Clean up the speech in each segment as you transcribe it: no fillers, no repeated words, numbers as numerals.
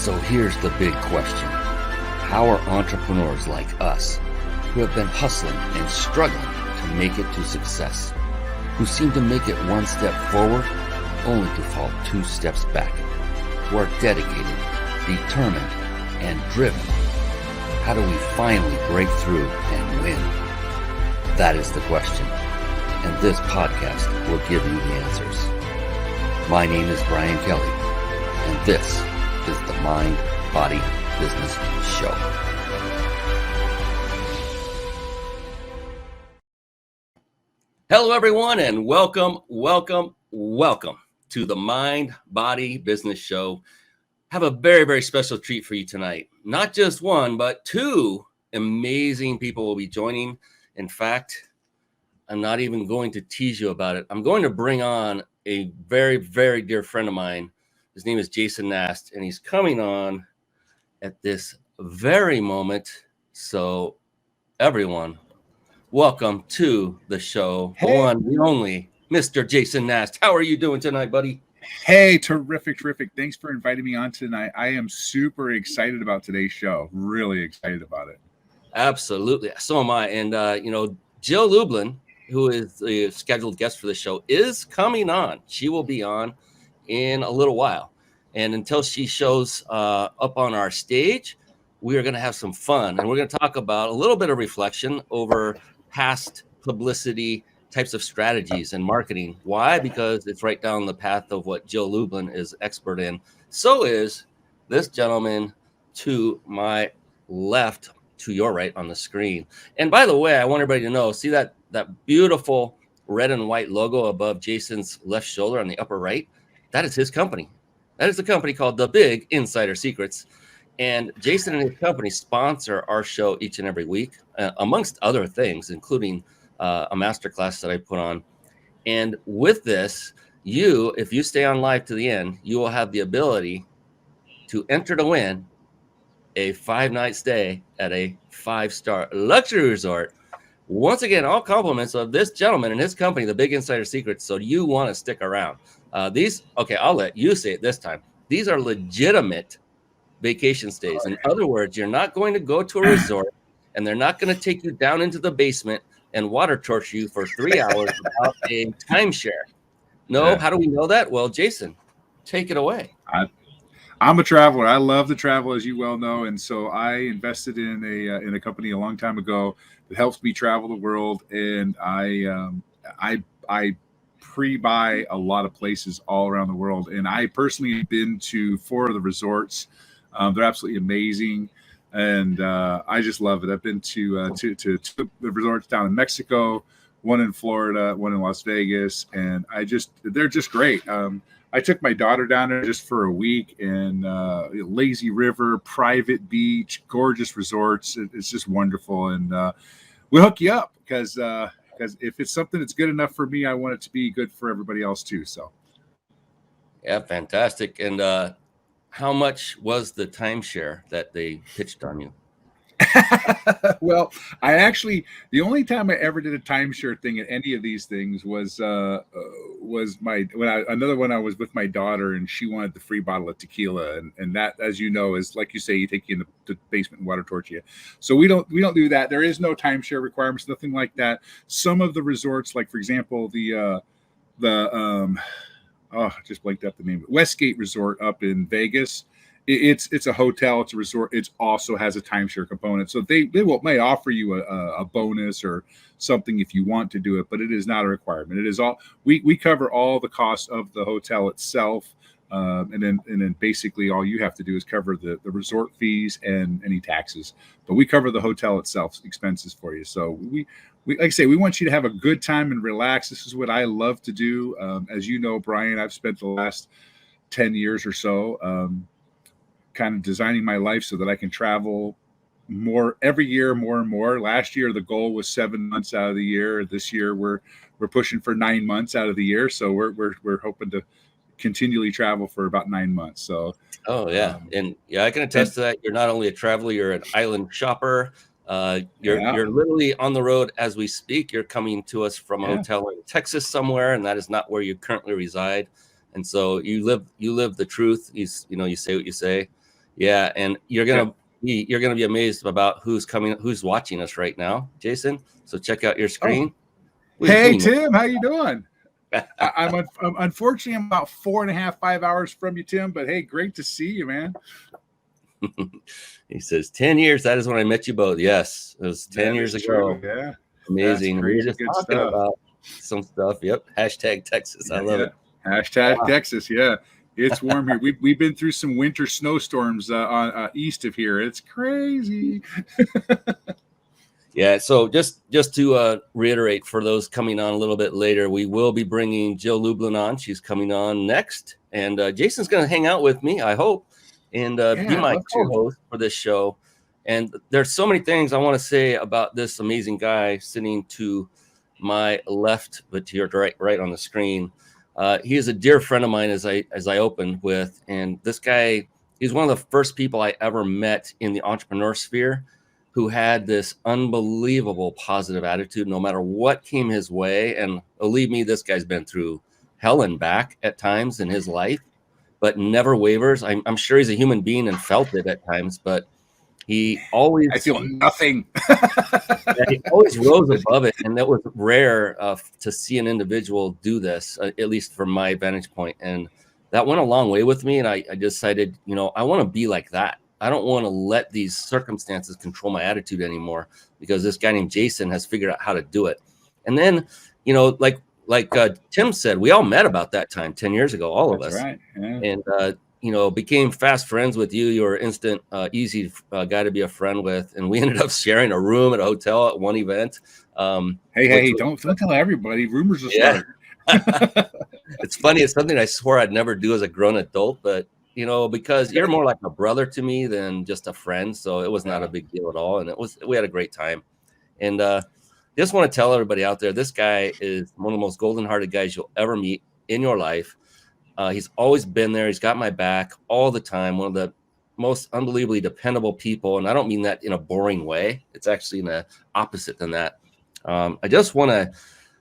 So here's the big question. How are entrepreneurs like us, who have been hustling and struggling to make it to success, who seem to make it one step forward only to fall two steps back, who are dedicated, determined, and driven, how do we finally break through and win? That is the question, and this podcast will give you the answers. My name is Brian Kelly, and this is the Mind, Body, Business Show. Hello, everyone, and welcome to the Mind, Body, Business Show. Have a very, very special treat for you tonight. Not just one, but two amazing people will be joining. In fact, I'm not even going to tease you about it. I'm going to bring on a very, very dear friend of mine. His name is Jason Nast, and he's coming on at this very moment. So everyone, welcome to the show. Hey. The one, the only, Mr. Jason Nast. How are you doing tonight, buddy? Hey, terrific. Thanks for inviting me on tonight. I am super excited about today's show. Really excited about it. Absolutely. So am I. And, Jill Lublin, who is the scheduled guest for the show, is coming on. She will be on in a little while. And until she shows up on our stage, we are going to have some fun. And we're going to talk about a little bit of reflection over past publicity types of strategies and marketing. Why? Because it's right down the path of what Jill Lublin is expert in. So is this gentleman to my left, to your right on the screen. And by the way, I want everybody to know, see that beautiful red and white logo above Jason's left shoulder on the upper right? That is his company. That is a company called The Big Insider Secrets. And Jason and his company sponsor our show each and every week, amongst other things, including a masterclass that I put on. And with this, if you stay on live to the end, you will have the ability to enter to win a 5-night stay at a 5-star luxury resort. Once again, all compliments of this gentleman and his company, The Big Insider Secrets. So you want to stick around. I'll let you say it this time. These are legitimate vacation stays. In other words, you're not going to go to a resort and they're not going to take you down into the basement and water torture you for 3 hours without a timeshare. No, yeah. How do we know that? Well, Jason, take it away. I'm a traveler. I love to travel, as you well know, and so I invested in a company a long time ago that helps me travel the world. And I pre-buy a lot of places all around the world. And I personally have been to 4 of the resorts. They're absolutely amazing. And I just love it. I've been to the resorts down in Mexico, one in Florida, one in Las Vegas, and they're just great. I took my daughter down there just for a week, and lazy river, private beach, gorgeous resorts. It's just wonderful, and we'll hook you up because if it's something that's good enough for me, I want it to be good for everybody else too. So, yeah, fantastic. And how much was the timeshare that they pitched on you? Well, the only time I ever did a timeshare thing at any of these things was I was with my daughter, and she wanted the free bottle of tequila, and that, as you know, is like you say, you take you in the basement and water torture you. So we don't do that. There is no timeshare requirements, nothing like that. Some of the resorts, like for example, I just blanked out the name. Westgate Resort up in Vegas. It's a hotel. It's a resort. It also has a timeshare component. So they may offer you a bonus or something if you want to do it, but it is not a requirement. It is all we cover all the costs of the hotel itself, and then basically all you have to do is cover the resort fees and any taxes. But we cover the hotel itself expenses for you. So we like I say, we want you to have a good time and relax. This is what I love to do. As you know, Brian, I've spent the last 10 years or so kind of designing my life so that I can travel more every year, more and more. Last year, the goal was 7 months out of the year. This year, we're pushing for 9 months out of the year. So we're hoping to continually travel for about 9 months. So, oh yeah, I can attest to that. You're not only a traveler, you're an island shopper. You're literally on the road as we speak. You're coming to us from a hotel in Texas somewhere, and that is not where you currently reside. And so you live the truth. You say what you say. Yeah, and you're gonna be amazed about who's watching us right now, Jason. So check out your screen. Hey Tim, how you doing? I'm unfortunately I'm about 4.5, 5 hours from you, Tim. But hey, great to see you, man. He says 10 years. That is when I met you both. Yes, it was 10 years ago. True. Yeah, amazing. That's We were crazy just good talking stuff. about some stuff. Yep. Hashtag Texas. I love it. Hashtag Texas. Yeah. It's warm here. We've been through some winter snowstorms on east of here. It's crazy. Yeah. So just to reiterate for those coming on a little bit later, we will be bringing Jill Lublin on. She's coming on next, and Jason's going to hang out with me, I hope, and be my co-host for this show. And there's so many things I want to say about this amazing guy sitting to my left, but to your right on the screen. He is a dear friend of mine, as I opened with, and this guy, he's one of the first people I ever met in the entrepreneur sphere who had this unbelievable positive attitude no matter what came his way. And believe me, this guy's been through hell and back at times in his life, but never wavers. I'm sure he's a human being and felt it at times, but he always, I feel nothing. he always rose above it. And that was rare to see an individual do this, at least from my vantage point. And that went a long way with me. And I decided, I want to be like that. I don't want to let these circumstances control my attitude anymore, because this guy named Jason has figured out how to do it. And then, like Tim said, we all met about that time 10 years ago, all of us. Right. Yeah. And, became fast friends with you. You were instant, easy guy to be a friend with. And we ended up sharing a room at a hotel at one event. Hey, don't tell everybody. Rumors will start. It's funny. It's something I swore I'd never do as a grown adult, but because you're more like a brother to me than just a friend. So it was not a big deal at all. And we had a great time. And just want to tell everybody out there, this guy is one of the most golden hearted guys you'll ever meet in your life. He's always been there. He's got my back all the time. One of the most unbelievably dependable people. And I don't mean that in a boring way. It's actually in the opposite than that. I just want to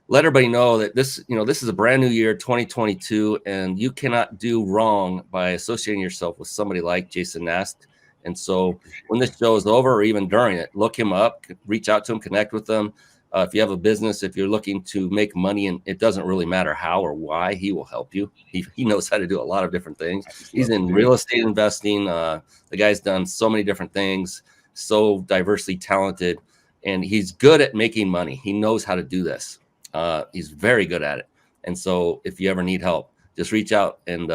let everybody know that this is a brand new year, 2022, and you cannot do wrong by associating yourself with somebody like Jason Nast. And so when this show is over, or even during it, look him up, reach out to him, connect with him. If you have a business, if you're looking to make money, and it doesn't really matter how or why, he will help you. He knows how to do a lot of different things. He's in real estate investing. The guy's done so many different things, so diversely talented, and he's good at making money. He knows how to do this. He's very good at it. And so if you ever need help, just reach out and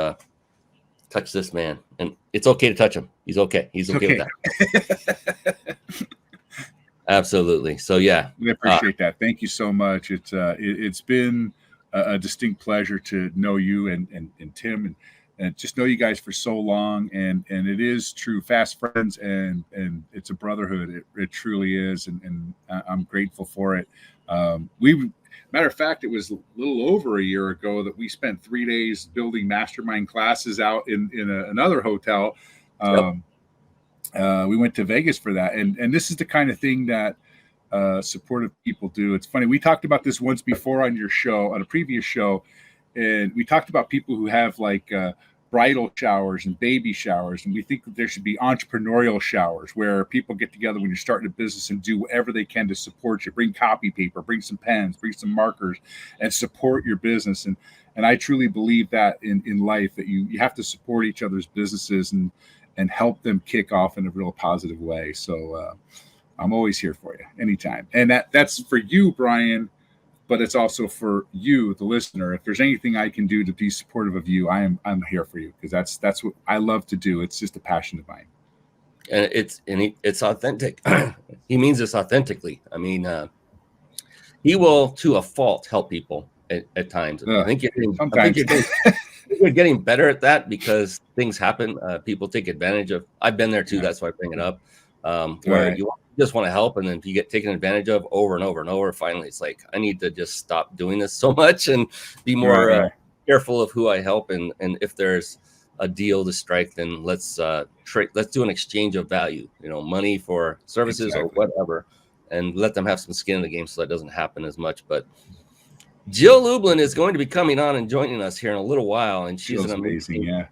touch this man. And it's okay to touch him. He's okay. He's okay with that. Absolutely. So, yeah. I appreciate that. Thank you so much. It's been a distinct pleasure to know you and Tim and just know you guys for so long. And it is true, fast friends, and it's a brotherhood. It truly is. And I'm grateful for it. Matter of fact, it was a little over a year ago that we spent 3 days building mastermind classes out in another hotel. We went to Vegas for that. And this is the kind of thing that supportive people do. It's funny. We talked about this once before on your show, on a previous show. And we talked about people who have like bridal showers and baby showers. And we think that there should be entrepreneurial showers where people get together when you're starting a business and do whatever they can to support you. Bring copy paper, bring some pens, bring some markers, and support your business. And I truly believe that in life, that you have to support each other's businesses and help them kick off in a real positive way. So I'm always here for you anytime. And that's for you, Brian, but it's also for you, the listener. If there's anything I can do to be supportive of you, I'm here for you, because that's what I love to do. It's just a passion of mine. And it's authentic. He means this authentically. I mean, he will, to a fault, help people at times. I think you're getting better at that, because things happen. People take advantage of. I've been there too. Yeah. That's why I bring it up. Where you just want to help, and then if you get taken advantage of over and over and over, finally it's like, I need to just stop doing this so much and be more careful of who I help. And if there's a deal to strike, then let's do an exchange of value, money for services or whatever, and let them have some skin in the game so that doesn't happen as much. But Jill Lublin is going to be coming on and joining us here in a little while, and she's an amazing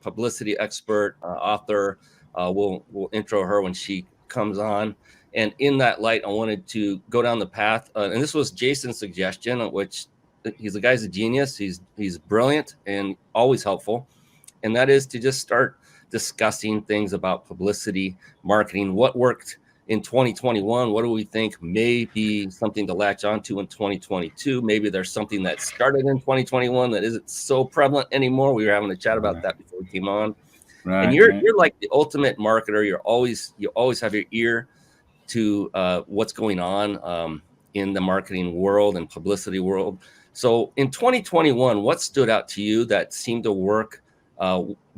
publicity expert, author. We'll intro her when she comes on. And in that light, I wanted to go down the path. And this was Jason's suggestion, which he's a guy's a genius. He's brilliant and always helpful. And that is to just start discussing things about publicity, marketing, what worked in 2021. What do we think may be something to latch onto in 2022? Maybe there's something that started in 2021 that isn't so prevalent anymore. We were having a chat about that before we came on. Right, and you're like the ultimate marketer. You always have your ear to what's going on in the marketing world and publicity world. So in 2021, what stood out to you that seemed to work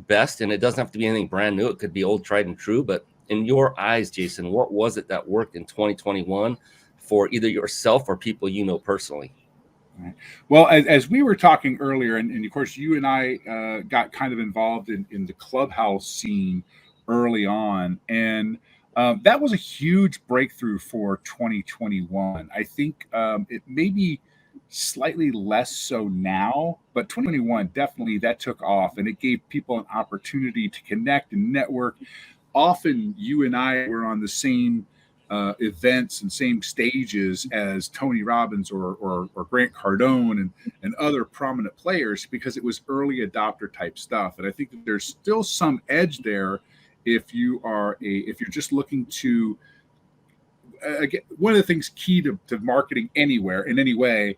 best? And it doesn't have to be anything brand new. It could be old, tried and true. But in your eyes, Jason, what was it that worked in 2021 for either yourself or people you know personally? Right. Well, as we were talking earlier, and of course, you and I got kind of involved in the Clubhouse scene early on, and that was a huge breakthrough for 2021. I think it may be slightly less so now, but 2021 definitely that took off, and it gave people an opportunity to connect and network. Often, you and I were on the same events and same stages as Tony Robbins or Grant Cardone and other prominent players, because it was early adopter type stuff. And I think that there's still some edge there if you're just looking to again, one of the things key to marketing anywhere in any way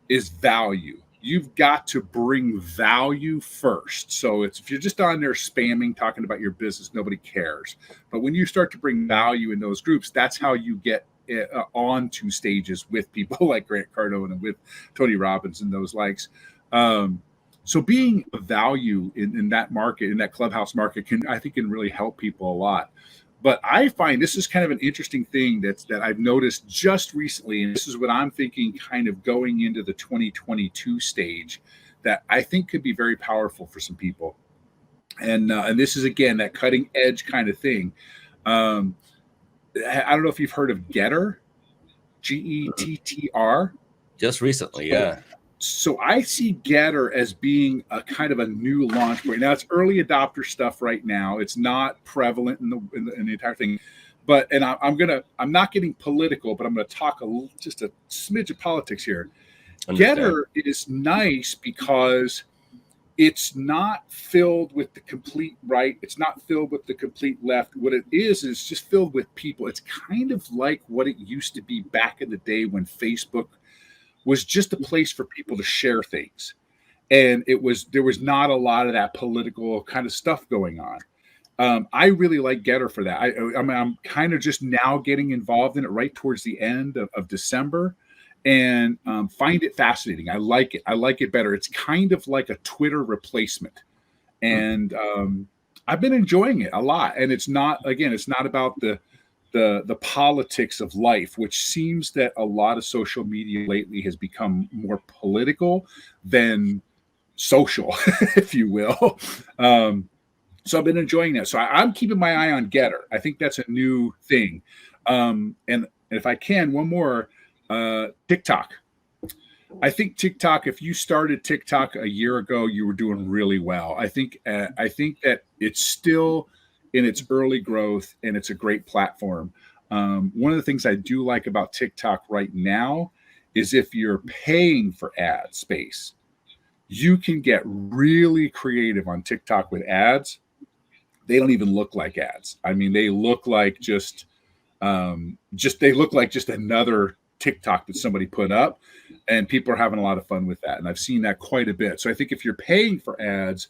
is value. You've got to bring value first. So if you're just on there spamming, talking about your business, nobody cares. But when you start to bring value in those groups, that's how you get onto stages with people like Grant Cardone and with Tony Robbins and those likes. So being a value in that market, in that Clubhouse market, I think can really help people a lot. But I find this is kind of an interesting thing that I've noticed just recently, and this is what I'm thinking kind of going into the 2022 stage that I think could be very powerful for some people. And this is, again, that cutting edge kind of thing. I don't know if you've heard of Gettr, Gettr. Just recently, yeah. So I see Gettr as being a kind of a new launch point. Now it's early adopter stuff right now. It's not prevalent in the entire thing, but I'm not getting political, but I'm going to talk just a smidge of politics here. Gettr is nice because it's not filled with the complete right. It's not filled with the complete left. What it is just filled with people. It's kind of like what it used to be back in the day when Facebook was just a place for people to share things. And there was not a lot of that political kind of stuff going on. I really like Gettr for that. I'm kind of just now getting involved in it right towards the end of December, and find it fascinating. I like it. I like it better. It's kind of like a Twitter replacement. And I've been enjoying it a lot. And it's not about the politics of life, which seems that a lot of social media lately has become more political than social, if you will. So I've been enjoying that. So I'm keeping my eye on Gettr. I think that's a new thing. And if I can, one more, TikTok. I think TikTok, if you started TikTok a year ago, you were doing really well. I think that it's still in its early growth, and it's a great platform. One of the things I do like about TikTok right now is if you're paying for ad space, you can get really creative on TikTok with ads. They don't even look like ads. I mean, they look like just another TikTok that somebody put up, and people are having a lot of fun with that. And I've seen that quite a bit. So I think if you're paying for ads,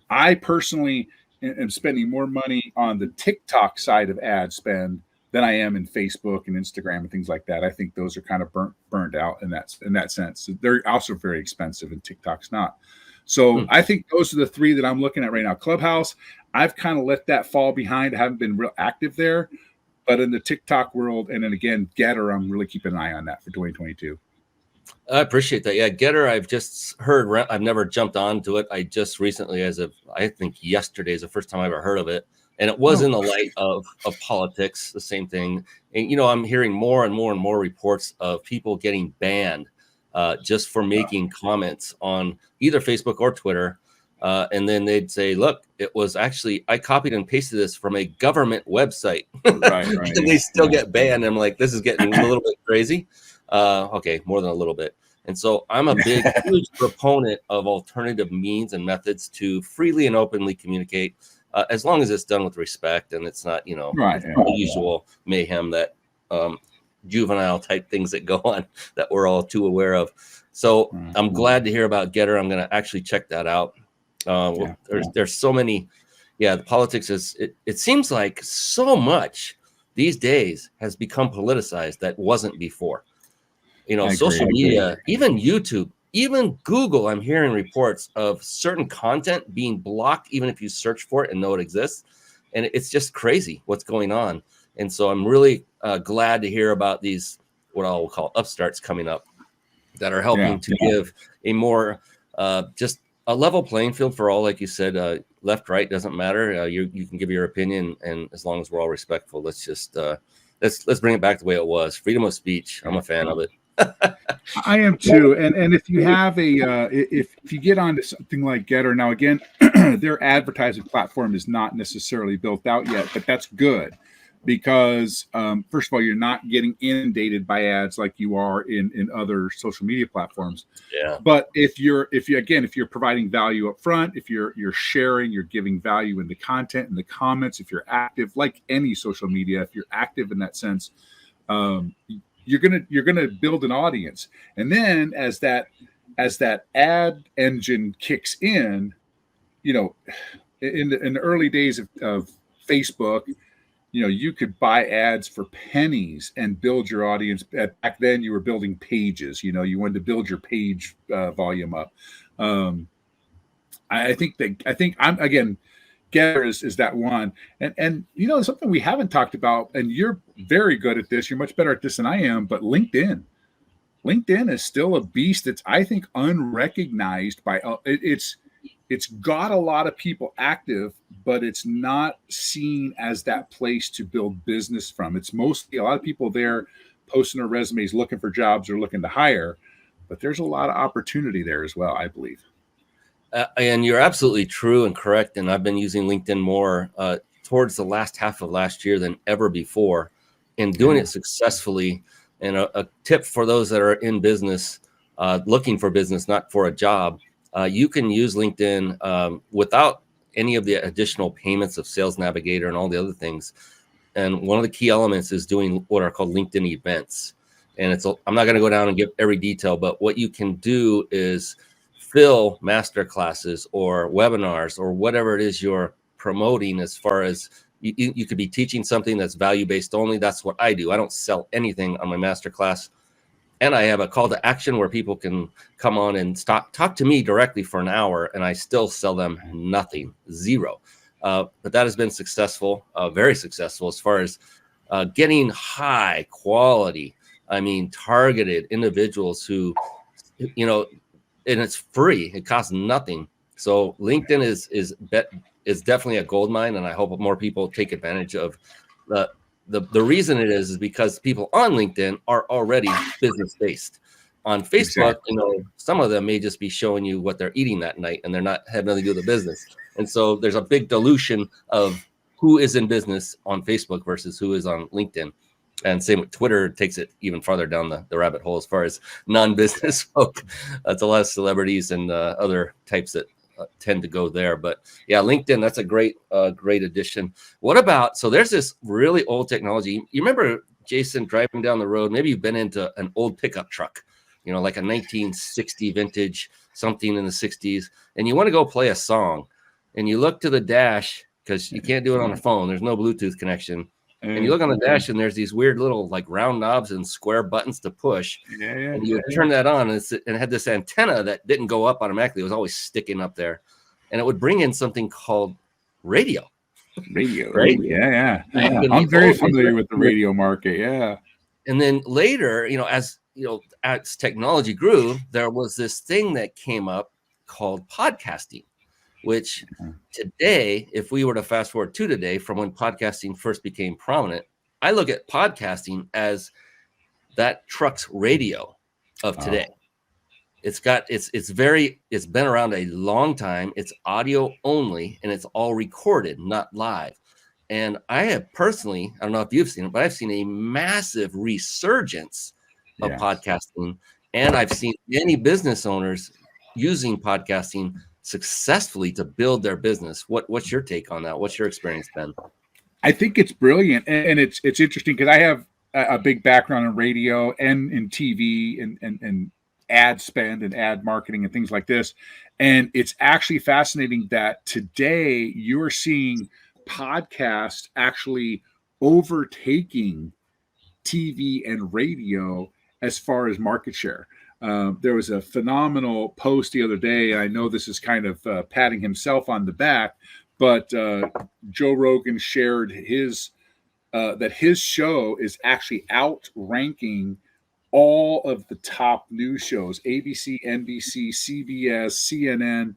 I personally am spending more money on the TikTok side of ad spend than I am in Facebook and Instagram and things like that. I think those are kind of burned out in that sense. They're also very expensive, and TikTok's not. So I think those are the three that I'm looking at right now. Clubhouse, I've kind of let that fall behind. I haven't been real active there, but in the TikTok world, and then again, Gettr, I'm really keeping an eye on that for 2022. I appreciate that. Yeah, Gettr, I've just heard. I've never jumped onto it. I just recently, I think yesterday is the first time I ever heard of it, and it was in the light of politics, the same thing. And I'm hearing more and more and more reports of people getting banned just for making comments on either Facebook or Twitter And then they'd say, look, it was actually, I copied and pasted this from a government website. Right. And they still get banned. I'm like, this is getting a little bit crazy. Okay, more than a little bit. And so I'm a big, huge proponent of alternative means and methods to freely and openly communicate, as long as it's done with respect and it's not, the usual mayhem that juvenile type things that go on that we're all too aware of. So I'm glad to hear about Getter. I'm going to actually check that out. There's so many. Yeah, the politics is, it seems like so much these days has become politicized that wasn't before. Social media, even YouTube, even Google, I'm hearing reports of certain content being blocked, even if you search for it and know it exists. And it's just crazy what's going on. And so I'm really glad to hear about these, what I'll call upstarts coming up that are helping to give a more, just a level playing field for all. Like you said, left, right, doesn't matter. You can give your opinion. And as long as we're all respectful, let's just, let's bring it back the way it was. Freedom of speech. I'm a fan of it. I am too. And if you have if you get onto something like Getter, now again, their advertising platform is not necessarily built out yet, but that's good because first of all, you're not getting inundated by ads like you are in other social media platforms. Yeah. But if you're providing value up front, if you're sharing, you're giving value in the content, in the comments, if you're active, like any social media, if you're active in that sense, you're gonna build an audience. And then as that ad engine kicks in, in the early days of Facebook, you could buy ads for pennies and build your audience. Back then you were building pages, you wanted to build your page volume up. I think I'm, again, Getter is that one. And something we haven't talked about, and you're very good at this, you're much better at this than I am, but LinkedIn is still a beast that's, I think, unrecognized by it's got a lot of people active, but it's not seen as that place to build business from. It's mostly a lot of people there posting their resumes, looking for jobs or looking to hire, but there's a lot of opportunity there as well, I believe. And you're absolutely true and correct. And I've been using LinkedIn more towards the last half of last year than ever before, and doing it successfully. And a tip for those that are in business, looking for business, not for a job, you can use LinkedIn without any of the additional payments of Sales Navigator and all the other things. And one of the key elements is doing what are called LinkedIn events. And I'm not going to go down and give every detail, but what you can do is fill master classes or webinars or whatever it is you're promoting. As far as you could be teaching something that's value-based only. That's what I do. I don't sell anything on my master class. And I have a call to action where people can come on and talk to me directly for an hour, and I still sell them nothing, zero. But that has been successful, very successful, as far as getting high quality, targeted individuals who, and it's free. It costs nothing. So LinkedIn is definitely a gold mine, and I hope more people take advantage of the reason it is because people on LinkedIn are already business based. On Facebook, some of them may just be showing you what they're eating that night, and they're not have nothing to do with the business. And so there's a big dilution of who is in business on Facebook versus who is on LinkedIn. And same with Twitter, takes it even farther down the rabbit hole as far as non-business folk. That's a lot of celebrities and other types that tend to go there. But yeah, LinkedIn, that's a great addition. What about, so there's this really old technology. You remember, Jason, driving down the road, maybe you've been into an old pickup truck, like a 1960 vintage, something in the 60s, and you want to go play a song, and you look to the dash because you can't do it on a phone. There's no Bluetooth connection. And you look on the dash, and there's these weird little like round knobs and square buttons to push. And you turn that on, and it had this antenna that didn't go up automatically. It was always sticking up there. And it would bring in something called radio. Right? Yeah. I'm very familiar with the radio market. Yeah. And then later, as technology grew, there was this thing that came up called podcasting, which today, if we were to fast forward to today, from when podcasting first became prominent, I look at podcasting as that truck's radio of today. It's been around a long time. It's audio only, and it's all recorded, not live. And I have personally, I don't know if you've seen it, but I've seen a massive resurgence of podcasting. And I've seen many business owners using podcasting successfully to build their business. What's your take on that? What's your experience been? I think it's brilliant, and it's interesting because I have a big background in radio and in TV and ad spend and ad marketing and things like this. And it's actually fascinating that today you're seeing podcasts actually overtaking TV and radio as far as market share. There was a phenomenal post the other day, and I know this is kind of patting himself on the back, but Joe Rogan shared that his show is actually outranking all of the top news shows: ABC, NBC, CBS, CNN.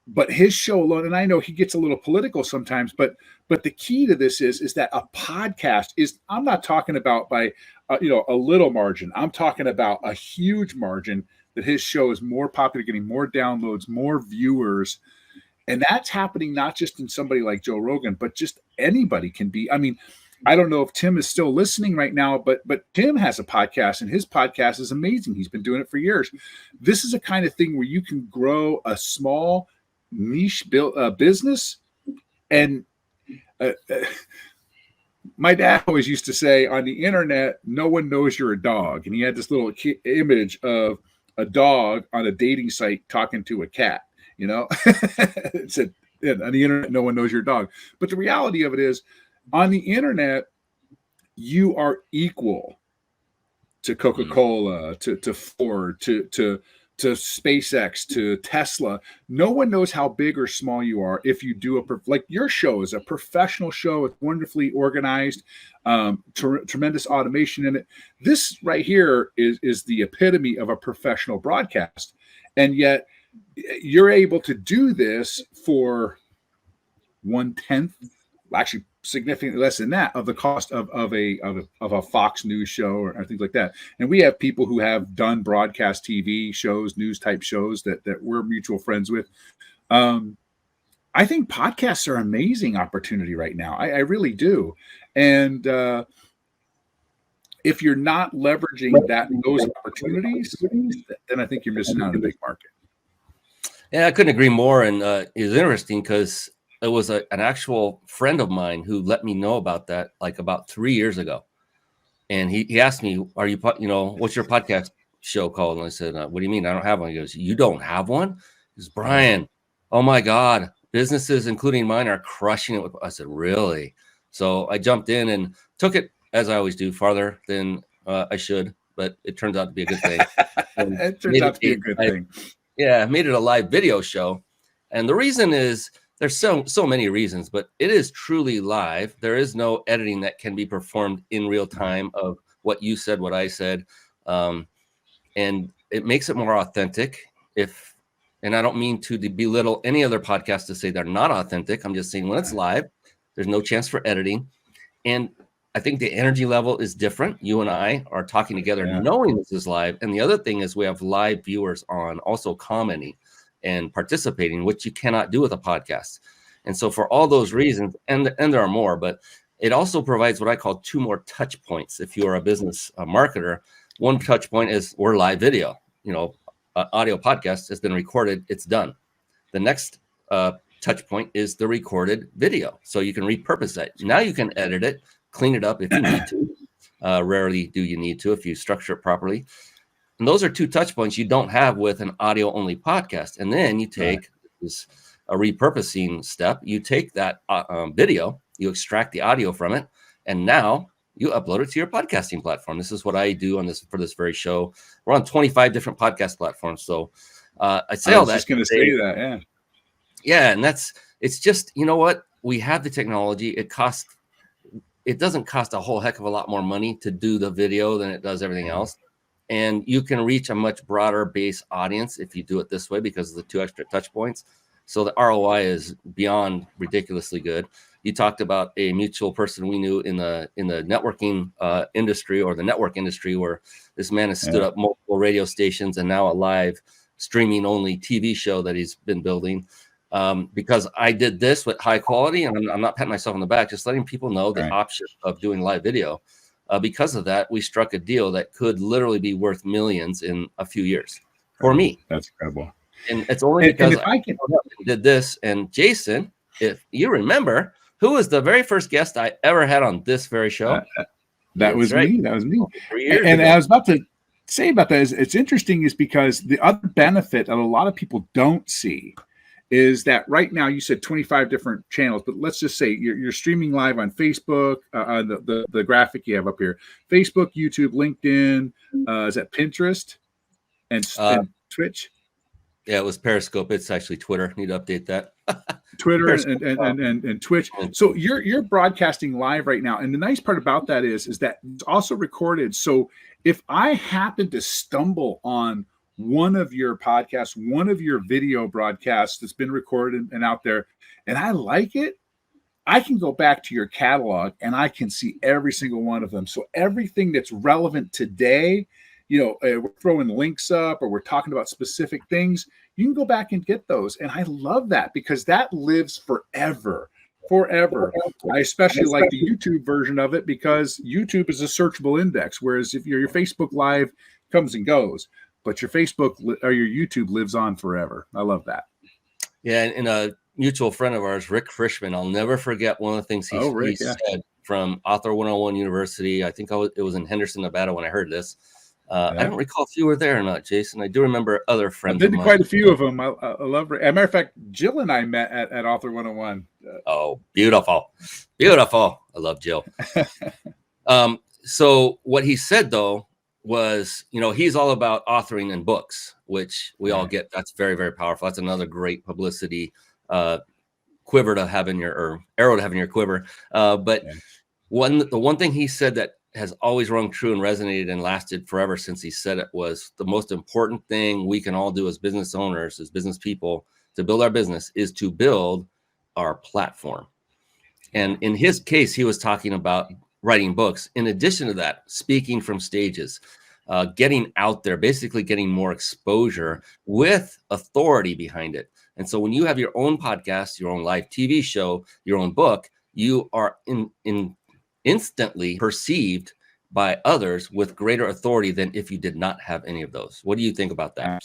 But his show alone, and I know he gets a little political sometimes, but the key to this is that a podcast is, I'm not talking about by a little margin. I'm talking about a huge margin, that his show is more popular, getting more downloads, more viewers. And that's happening not just in somebody like Joe Rogan, but just anybody can be. I mean, I don't know if Tim is still listening right now, but Tim has a podcast, and his podcast is amazing. He's been doing it for years. This is a kind of thing where you can grow a small niche business. And my dad always used to say, on the internet, no one knows you're a dog. And he had this little image of a dog on a dating site talking to a cat. It said, on the internet, no one knows your dog. But the reality of it is, on the internet, you are equal to Coca-Cola, to Ford, to SpaceX, to Tesla. No one knows how big or small you are if you do like your show is a professional show. It's wonderfully organized, tremendous automation in it. This right here is the epitome of a professional broadcast. And yet you're able to do this for 1/10, actually significantly less than that, of the cost of a Fox News show or things like that. And we have people who have done broadcast TV shows, news type shows that we're mutual friends with. I think podcasts are an amazing opportunity right now. I really do. And if you're not leveraging those opportunities, then I think you're missing out on a big market. Yeah, I couldn't agree more. And it's interesting because it was an actual friend of mine who let me know about that, like about 3 years ago. And he asked me, "Are you, what's your podcast show called?" And I said, "What do you mean? I don't have one." He goes, "You don't have one?" He goes, "Brian, oh my God, businesses, including mine, are crushing it." I said, "Really?" So I jumped in and took it, as I always do, farther than I should, but it turns out to be a good thing. It turns out to be a good thing. Yeah, I made it a live video show. And the reason is, there's so many reasons, but it is truly live. There is no editing that can be performed in real time of what you said, what I said. And it makes it more authentic. And I don't mean to belittle any other podcast to say they're not authentic. I'm just saying when it's live, there's no chance for editing. And I think the energy level is different. You and I are talking together, knowing this is live. And the other thing is we have live viewers on, also commenting and participating, which you cannot do with a podcast. And so for all those reasons, and there are more, but it also provides what I call 2 more touch points. If you're a business marketer, one touch point is we're live video. Audio podcast has been recorded. It's done. The next touch point is the recorded video. So you can repurpose that. Now you can edit it, clean it up if you need to. Rarely do you need to if you structure it properly. And those are 2 touch points you don't have with an audio only podcast. And then you take a repurposing step. You take that video, you extract the audio from it, and now you upload it to your podcasting platform. This is what I do for this very show. We're on 25 different podcast platforms. So I say all that. I was just going to say that. Yeah. Yeah. And it's just, you know what? We have the technology. It doesn't cost a whole heck of a lot more money to do the video than it does everything else. And you can reach a much broader base audience if you do it this way because of the 2 extra touch points. So the ROI is beyond ridiculously good. he talked about a mutual person we knew in the networking industry, or the network industry, where this man has stood up multiple radio stations and now a live streaming only TV show that he's been building. Because I did this with high quality, and I'm not patting myself on the back, just letting people know the option of doing live video. Because of that, we struck a deal that could literally be worth millions in a few years for me. That's incredible. And it's only because I did this. And Jason, if you remember, who was the very first guest I ever had on this very show? That was me. That was me. 3 years and ago. I was about to say about that is, it's interesting is because the other benefit that a lot of people don't see is that right now you said 25 different channels, but let's just say you're streaming live on Facebook, the graphic you have up here, Facebook, YouTube, LinkedIn, is that Pinterest and Twitch? Yeah, it was Periscope. It's actually Twitter. Need to update that. Twitter and Twitch. So you're broadcasting live right now, and the nice part about that is that it's also recorded. So if I happen to stumble on one of your podcasts, one of your video broadcasts that's been recorded and out there, and I like it, I can go back to your catalog and I can see every single one of them. So everything that's relevant today, we're throwing links up or we're talking about specific things, you can go back and get those. And I love that because that lives forever. I especially like the YouTube version of it because YouTube is a searchable index, whereas if your Facebook Live comes and goes, but your Facebook or your YouTube lives on forever. I love that. Yeah, and a mutual friend of ours, Rick Frischman, I'll never forget one of the things he said from Author 101 University. I think it was in Henderson, Nevada when I heard this. I don't recall if you were there or not, Jason. I do remember other friends. I've been to quite a few of them. I love Rick. As a matter of fact, Jill and I met at Author 101. Oh, beautiful. Beautiful. I love Jill. So what he said, though, was, he's all about authoring and books, which we all get. That's very, very powerful. That's another great publicity quiver to have in or arrow to have in your quiver. But the one thing he said that has always rung true and resonated and lasted forever since he said it was the most important thing we can all do as business owners, as business people, to build our business is to build our platform. And in his case, he was talking about writing books. In addition to that, speaking from stages, getting out there, basically getting more exposure with authority behind it. And so when you have your own podcast, your own live TV show, your own book, you are instantly perceived by others with greater authority than if you did not have any of those. What do you think about that?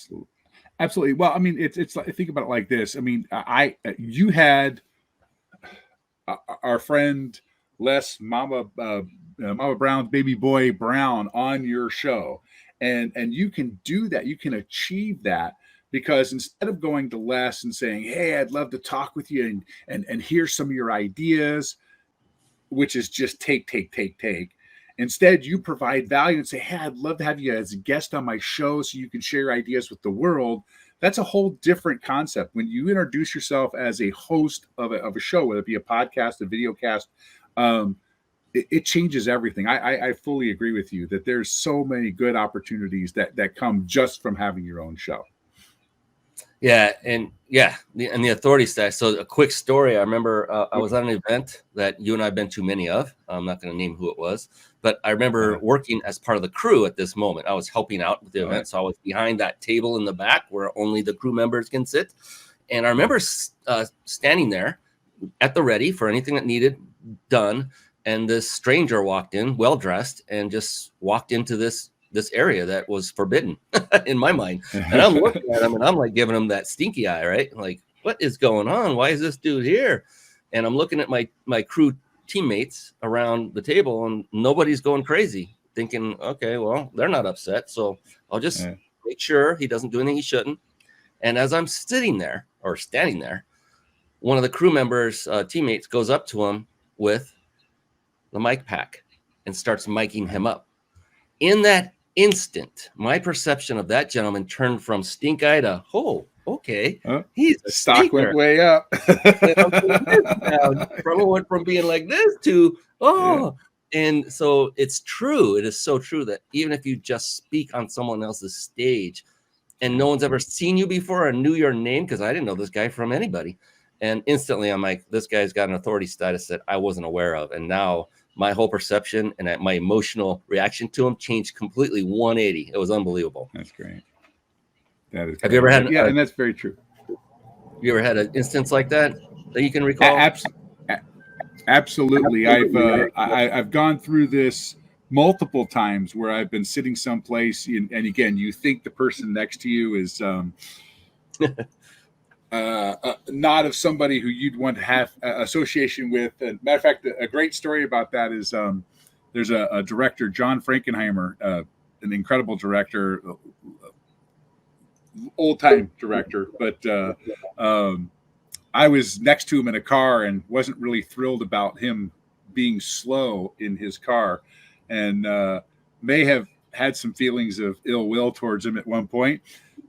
Absolutely. Well, I mean, it's like, think about it like this. I mean, you had our friend Les, Mama Brown's baby boy Brown on your show, and you can do that. You can achieve that because instead of going to Les and saying, "Hey, I'd love to talk with you and hear some of your ideas," which is just take. Instead, you provide value and say, "Hey, I'd love to have you as a guest on my show so you can share ideas with the world." That's a whole different concept. When you introduce yourself as a host of a show, whether it be a podcast, a video cast, it changes everything. I fully agree with you that there's so many good opportunities that come just from having your own show. Yeah, and the authority stack. So a quick story. I remember I was at an event that you and I have been to many of. I'm not going to name who it was, but I remember working as part of the crew at this moment. I was helping out with the event, so I was behind that table in the back where only the crew members can sit. And I remember standing there at the ready for anything that needed done. And this stranger walked in, well dressed, and just walked into this area that was forbidden in my mind. And I'm looking at him and I'm like giving him that stinky eye, right? Like, what is going on? Why is this dude here? And I'm looking at my crew teammates around the table and nobody's going crazy, thinking, okay, well, they're not upset. So I'll just make sure he doesn't do anything he shouldn't. And as I'm sitting there or standing there, one of the crew members' teammates goes up to him with the mic pack and starts miking him up. In that instant, my perception of that gentleman turned from stink eye to, oh, okay, he's a stock went way up. From being like this to and so it's true. It is so true that even if you just speak on someone else's stage and no one's ever seen you before or knew your name, because I didn't know this guy from anybody, And instantly I'm like, this guy's got an authority status that I wasn't aware of. And now my whole perception and my emotional reaction to him changed completely 180. It was unbelievable. That's great. That is. Have you ever had? Yeah, and that's very true. You ever had an instance like that you can recall? Absolutely. I've gone through this multiple times where I've been sitting someplace, and again, you think the person next to you is not of somebody who you'd want to have association with. And matter of fact, a great story about that is there's a director, John Frankenheimer, an incredible director, old time director, but I was next to him in a car and wasn't really thrilled about him being slow in his car, and may have had some feelings of ill will towards him at one point.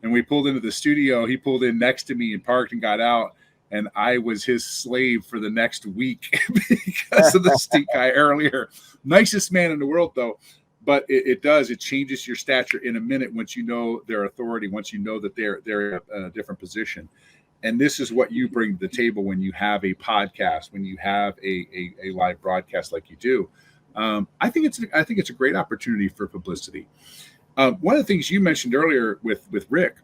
And we pulled into the studio. He pulled in next to me and parked and got out. And I was his slave for the next week because of the stink eye earlier. Nicest man in the world, though. But it changes your stature in a minute once you know their authority, once you know that they're in a different position. And this is what you bring to the table when you have a podcast, when you have a live broadcast like you do. I think it's a great opportunity for publicity. One of the things you mentioned earlier with Rick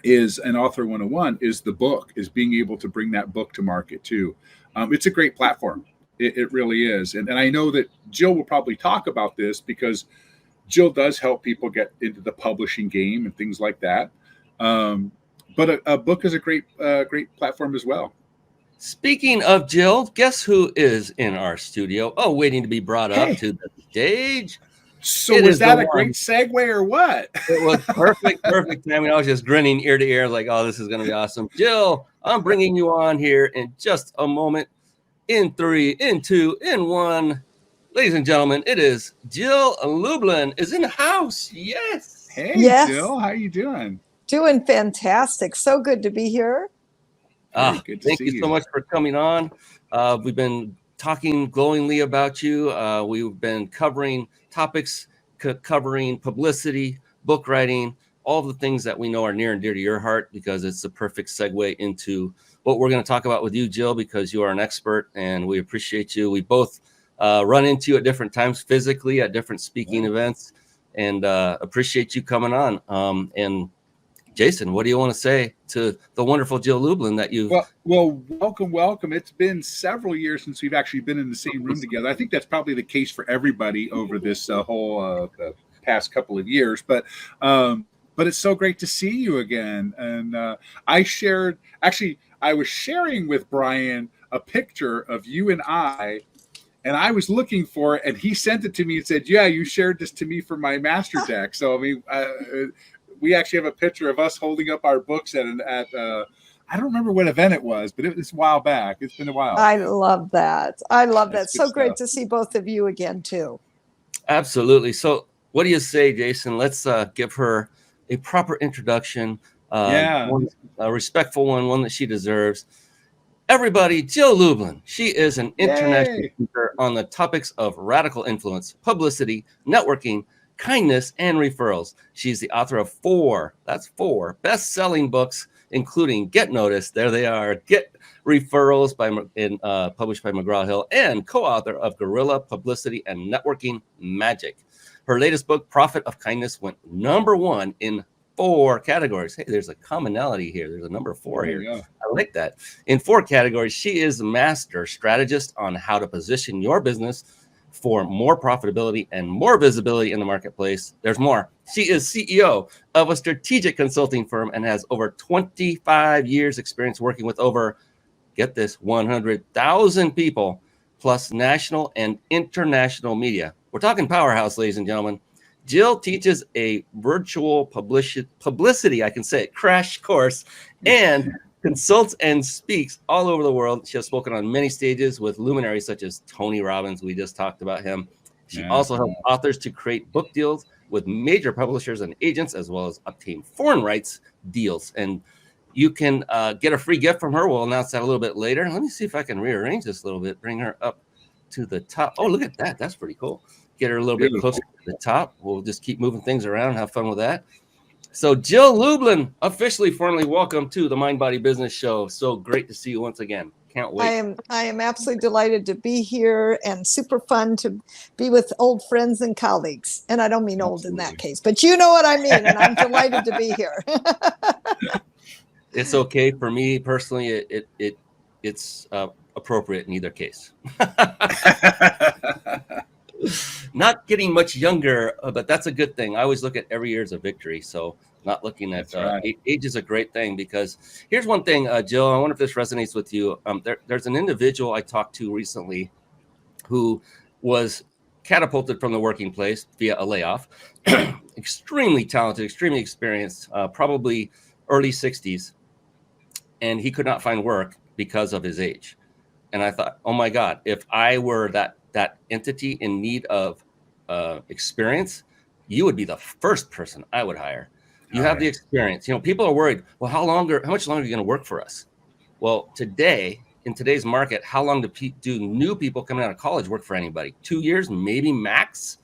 is an Author 101 is the book, is being able to bring that book to market too. It's a great platform. It really is. And I know that Jill will probably talk about this because Jill does help people get into the publishing game and things like that. But a book is a great platform as well. Speaking of Jill, guess who is in our studio? Oh, waiting to be brought up to the stage. So was that a great segue or what? It was perfect. I mean, I was just grinning ear to ear like, oh, this is going to be awesome. Jill, I'm bringing you on here in just a moment. In 3, in 2, in 1. Ladies and gentlemen, it is Jill Lublin is in the house. Yes. Hey, yes. Jill, how you doing? Doing fantastic. So good to be here. Thank you so much for coming on. We've been talking glowingly about you. We've been covering topics, covering publicity, book writing, all the things that we know are near and dear to your heart, because it's the perfect segue into what we're going to talk about with you, Jill, because you are an expert and we appreciate you. We both run into you at different times physically at different speaking events, and appreciate you coming on. And Jason, what do you want to say to the wonderful Jill Lublin that you've... Well, welcome. It's been several years since we've actually been in the same room together. I think that's probably the case for everybody over this whole past couple of years. But it's so great to see you again. And I was sharing with Brian a picture of you and I was looking for it, and he sent it to me and said, yeah, you shared this to me for my master deck. So, I mean, we actually have a picture of us holding up our books at I don't remember what event it was, but it was a while back. It's been a while. I love that. So great to see both of you again, too. Absolutely. So what do you say, Jason? Let's give her a proper introduction. A respectful one that she deserves. Everybody, Jill Lublin. She is an international speaker on the topics of radical influence, publicity, networking, kindness, and referrals. She's the author of 4 best-selling books, including Get Noticed, there they are, Get Referrals, published by McGraw-Hill, and co-author of Guerrilla Publicity and Networking Magic. Her latest book, Profit of Kindness, went #1 in 4 categories. Hey, there's a commonality here. There's a number 4 here. I like that. In 4 categories, she is a master strategist on how to position your business for more profitability and more visibility in the marketplace. There's more. She is CEO of a strategic consulting firm and has over 25 years experience working with over, get this, 100,000 people, plus national and international media. We're talking powerhouse, ladies and gentlemen. Jill teaches a virtual publicity, I can say it, crash course, and consults and speaks all over the world. She has spoken on many stages with luminaries such as Tony Robbins. We just talked about him. She also helps authors to create book deals with major publishers and agents, as well as obtain foreign rights deals. And you can get a free gift from her. We'll announce that a little bit later. Let me see if I can rearrange this a little bit, bring her up to the top. Oh, look at that. That's pretty cool. Get her a little bit closer to the top. We'll just keep moving things around and have fun with that. So Jill Lublin, officially formally welcome to the Mind Body Business Show. So great to see you once again. Can't wait. I am absolutely delighted to be here, and super fun to be with old friends and colleagues. And I don't mean old in that case, but you know what I mean. And I'm delighted to be here. It's okay for me personally. It's appropriate in either case. Not getting much younger, but that's a good thing. I always look at every year as a victory. So not looking at age is a great thing, because here's one thing, Jill, I wonder if this resonates with you. There's an individual I talked to recently who was catapulted from the working place via a layoff. Extremely talented, extremely experienced, probably early 60s. And he could not find work because of his age. And I thought, oh my God, if I were that entity in need of experience, you would be the first person I would hire. You have the experience. You know, people are worried, well, how much longer are you going to work for us? Well, in today's market, how long do new people coming out of college work for anybody? 2 years, maybe max.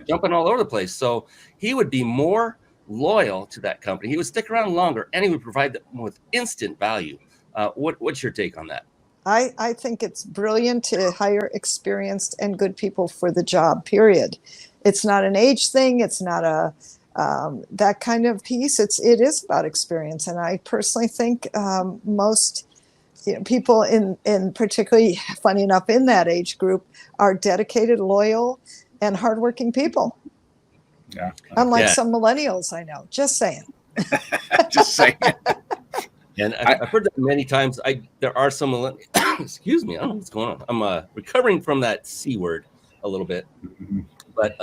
Jumping all over the place. So he would be more loyal to that company. He would stick around longer, and he would provide them with instant value. What's your take on that? I think it's brilliant to hire experienced and good people for the job, period. It's not an age thing. It's not a that kind of piece. It is about experience. And I personally think most people in particularly, funny enough, in that age group are dedicated, loyal, and hardworking people. Yeah. Unlike some millennials I know. Just saying. Just saying. And I've heard that many times. There are some excuse me, I don't know what's going on. I'm recovering from that C word a little bit. Mm-hmm. But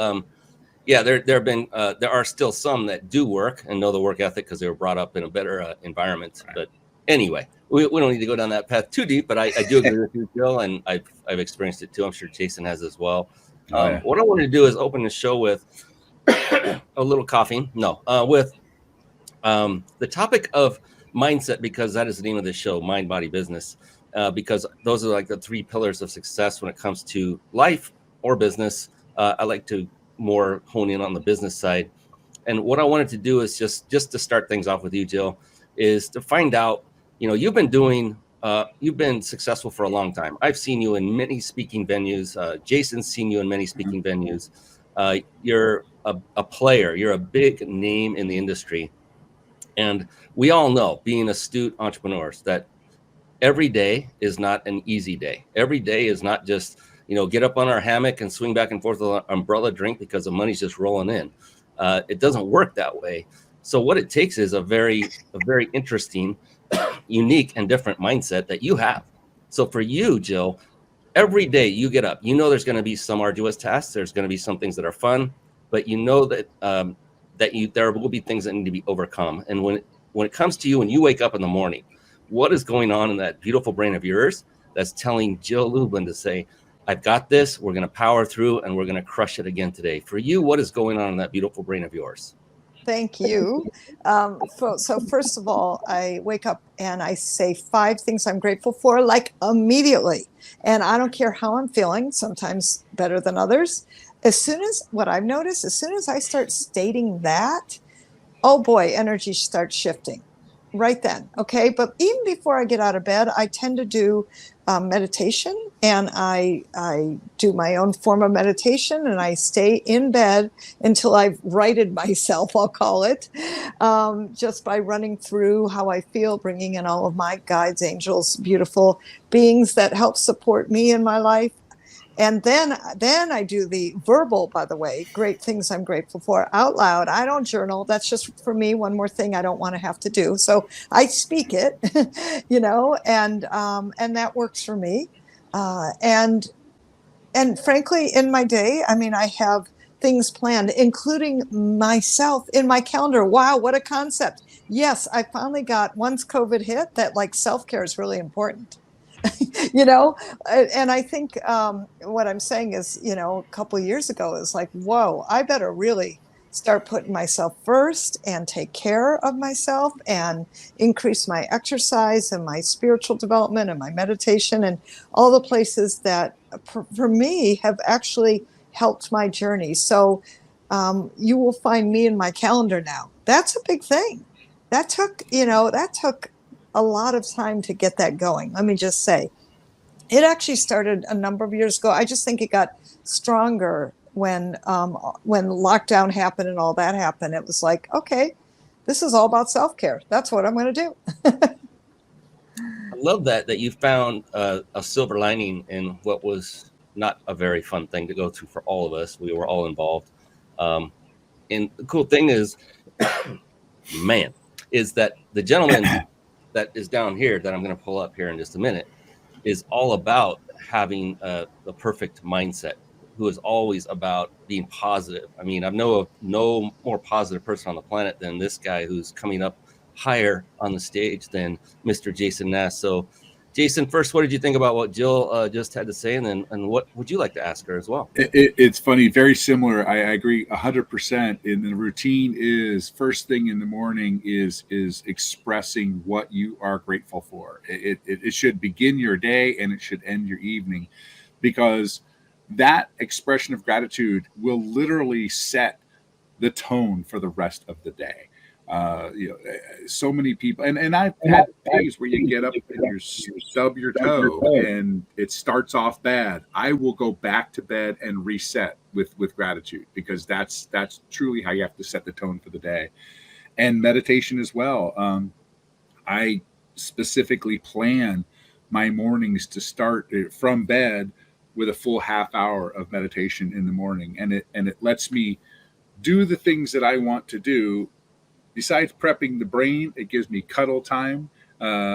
there are still some that do work and know the work ethic because they were brought up in a better environment. Right. But anyway, we don't need to go down that path too deep. But I do agree with you, Jill, and I've experienced it too. I'm sure Jason has as well. What I wanted to do is open the show with a little coffee. With the topic of mindset, because that is the name of the show, Mind, Body, Business. Because those are like the 3 pillars of success when it comes to life or business. I like to more hone in on the business side. And what I wanted to do is just to start things off with you, Jill, is to find out, you've been successful for a long time. I've seen you in many speaking venues. Jason's seen you in many speaking venues. You're a player. You're a big name in the industry. And we all know, being astute entrepreneurs, that every day is not an easy day. Every day is not just, get up on our hammock and swing back and forth with an umbrella drink because the money's just rolling in. It doesn't work that way. So what it takes is a very interesting, unique, and different mindset that you have. So for you, Jill, every day you get up, there's going to be some arduous tasks. There's going to be some things that are fun, but that there will be things that need to be overcome. And when it comes to you, when you wake up in the morning, what is going on in that beautiful brain of yours that's telling Jill Lublin to say, I've got this, we're going to power through, and we're going to crush it again today? For you, what is going on in that beautiful brain of yours? Thank you. So first of all, I wake up and I say 5 things I'm grateful for, like immediately. And I don't care how I'm feeling, sometimes better than others. What I've noticed, as soon as I start stating that, oh boy, energy starts shifting right then. Okay. But even before I get out of bed, I tend to do meditation, and I do my own form of meditation, and I stay in bed until I've righted myself, I'll call it, just by running through how I feel, bringing in all of my guides, angels, beautiful beings that help support me in my life. And then I do the verbal, by the way, great things I'm grateful for, out loud. I don't journal. That's just, for me, one more thing I don't want to have to do. So I speak it, and that works for me. And frankly, in my day, I have things planned, including myself in my calendar. Wow, what a concept. Yes, I finally got, once COVID hit, that self-care is really important. And I think what I'm saying is, a couple of years ago, it was like, whoa, I better really start putting myself first and take care of myself and increase my exercise and my spiritual development and my meditation and all the places that for me have actually helped my journey. So you will find me in my calendar now. That's a big thing. That took a lot of time to get that going. Let me just say, it actually started a number of years ago. I just think it got stronger when lockdown happened and all that happened. It was like, okay, this is all about self-care. That's what I'm going to do. I love that you found a silver lining in what was not a very fun thing to go through for all of us. We were all involved. And the cool thing is, man, is that the gentleman that is down here that I'm going to pull up here in just a minute is all about having the perfect mindset, who is always about being positive. I mean, I know of no more positive person on the planet than this guy, who's coming up higher on the stage than Mr. Jason Nass. So, Jason, first, what did you think about what Jill just had to say, and what would you like to ask her as well? It's funny, very similar. I agree 100%. And the routine is first thing in the morning is expressing what you are grateful for. It should begin your day and it should end your evening, because that expression of gratitude will literally set the tone for the rest of the day. So many people, and I've had days where you get up and you stub your toe and it starts off bad. I will go back to bed and reset with gratitude, because that's truly how you have to set the tone for the day. And meditation as well. I specifically plan my mornings to start from bed with a full half hour of meditation in the morning, and it lets me do the things that I want to do. Besides prepping the brain, it gives me cuddle time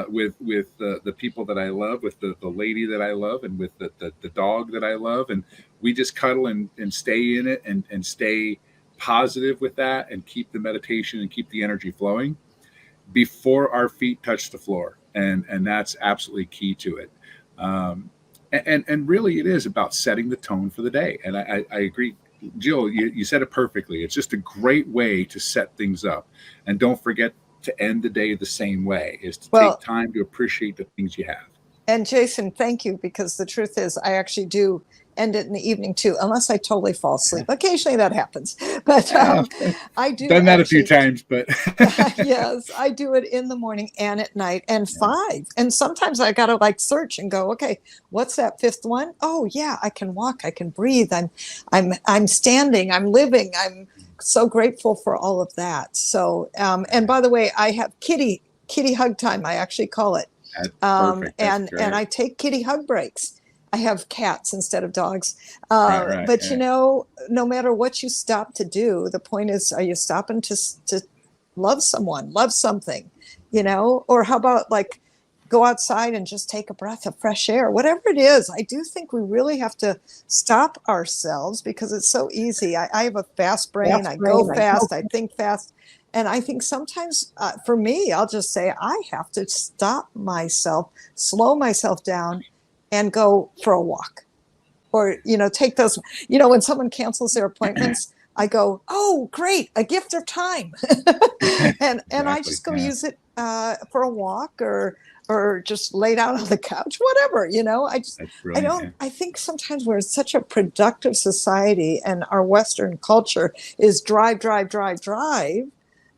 with the people that I love, with the lady that I love, and with the dog that I love. And we just cuddle and stay in it and stay positive with that, and keep the meditation and keep the energy flowing before our feet touch the floor. And that's absolutely key to it. And really, it is about setting the tone for the day. And I agree. Jill, you said it perfectly. It's just a great way to set things up. And don't forget to end the day the same way, is to take time to appreciate the things you have. And Jason, thank you, because the truth is I actually do end it in the evening too, unless I totally fall asleep. Occasionally that happens, but I do. Done that a few times, but yes, I do it in the morning and at night, and 5. And sometimes I got to like search and go, okay, what's that 5th one? Oh yeah, I can walk, I can breathe. I'm standing, I'm living. I'm so grateful for all of that. So, and by the way, I have kitty hug time, I actually call it. And I take kitty hug breaks. I have cats instead of dogs. But no matter what you stop to do, the point is, are you stopping to love someone, love something, or how about like go outside and just take a breath of fresh air, whatever it is. I do think we really have to stop ourselves, because it's so easy. I have a fast brain. I go fast. I think fast. And I think sometimes for me, I'll just say I have to stop myself, slow myself down, and go for a walk, or, take those, when someone cancels their appointments, I go, oh, great, a gift of time. and I just go use it for a walk, or just lay down on the couch, whatever, I think sometimes we're such a productive society, and our Western culture is drive,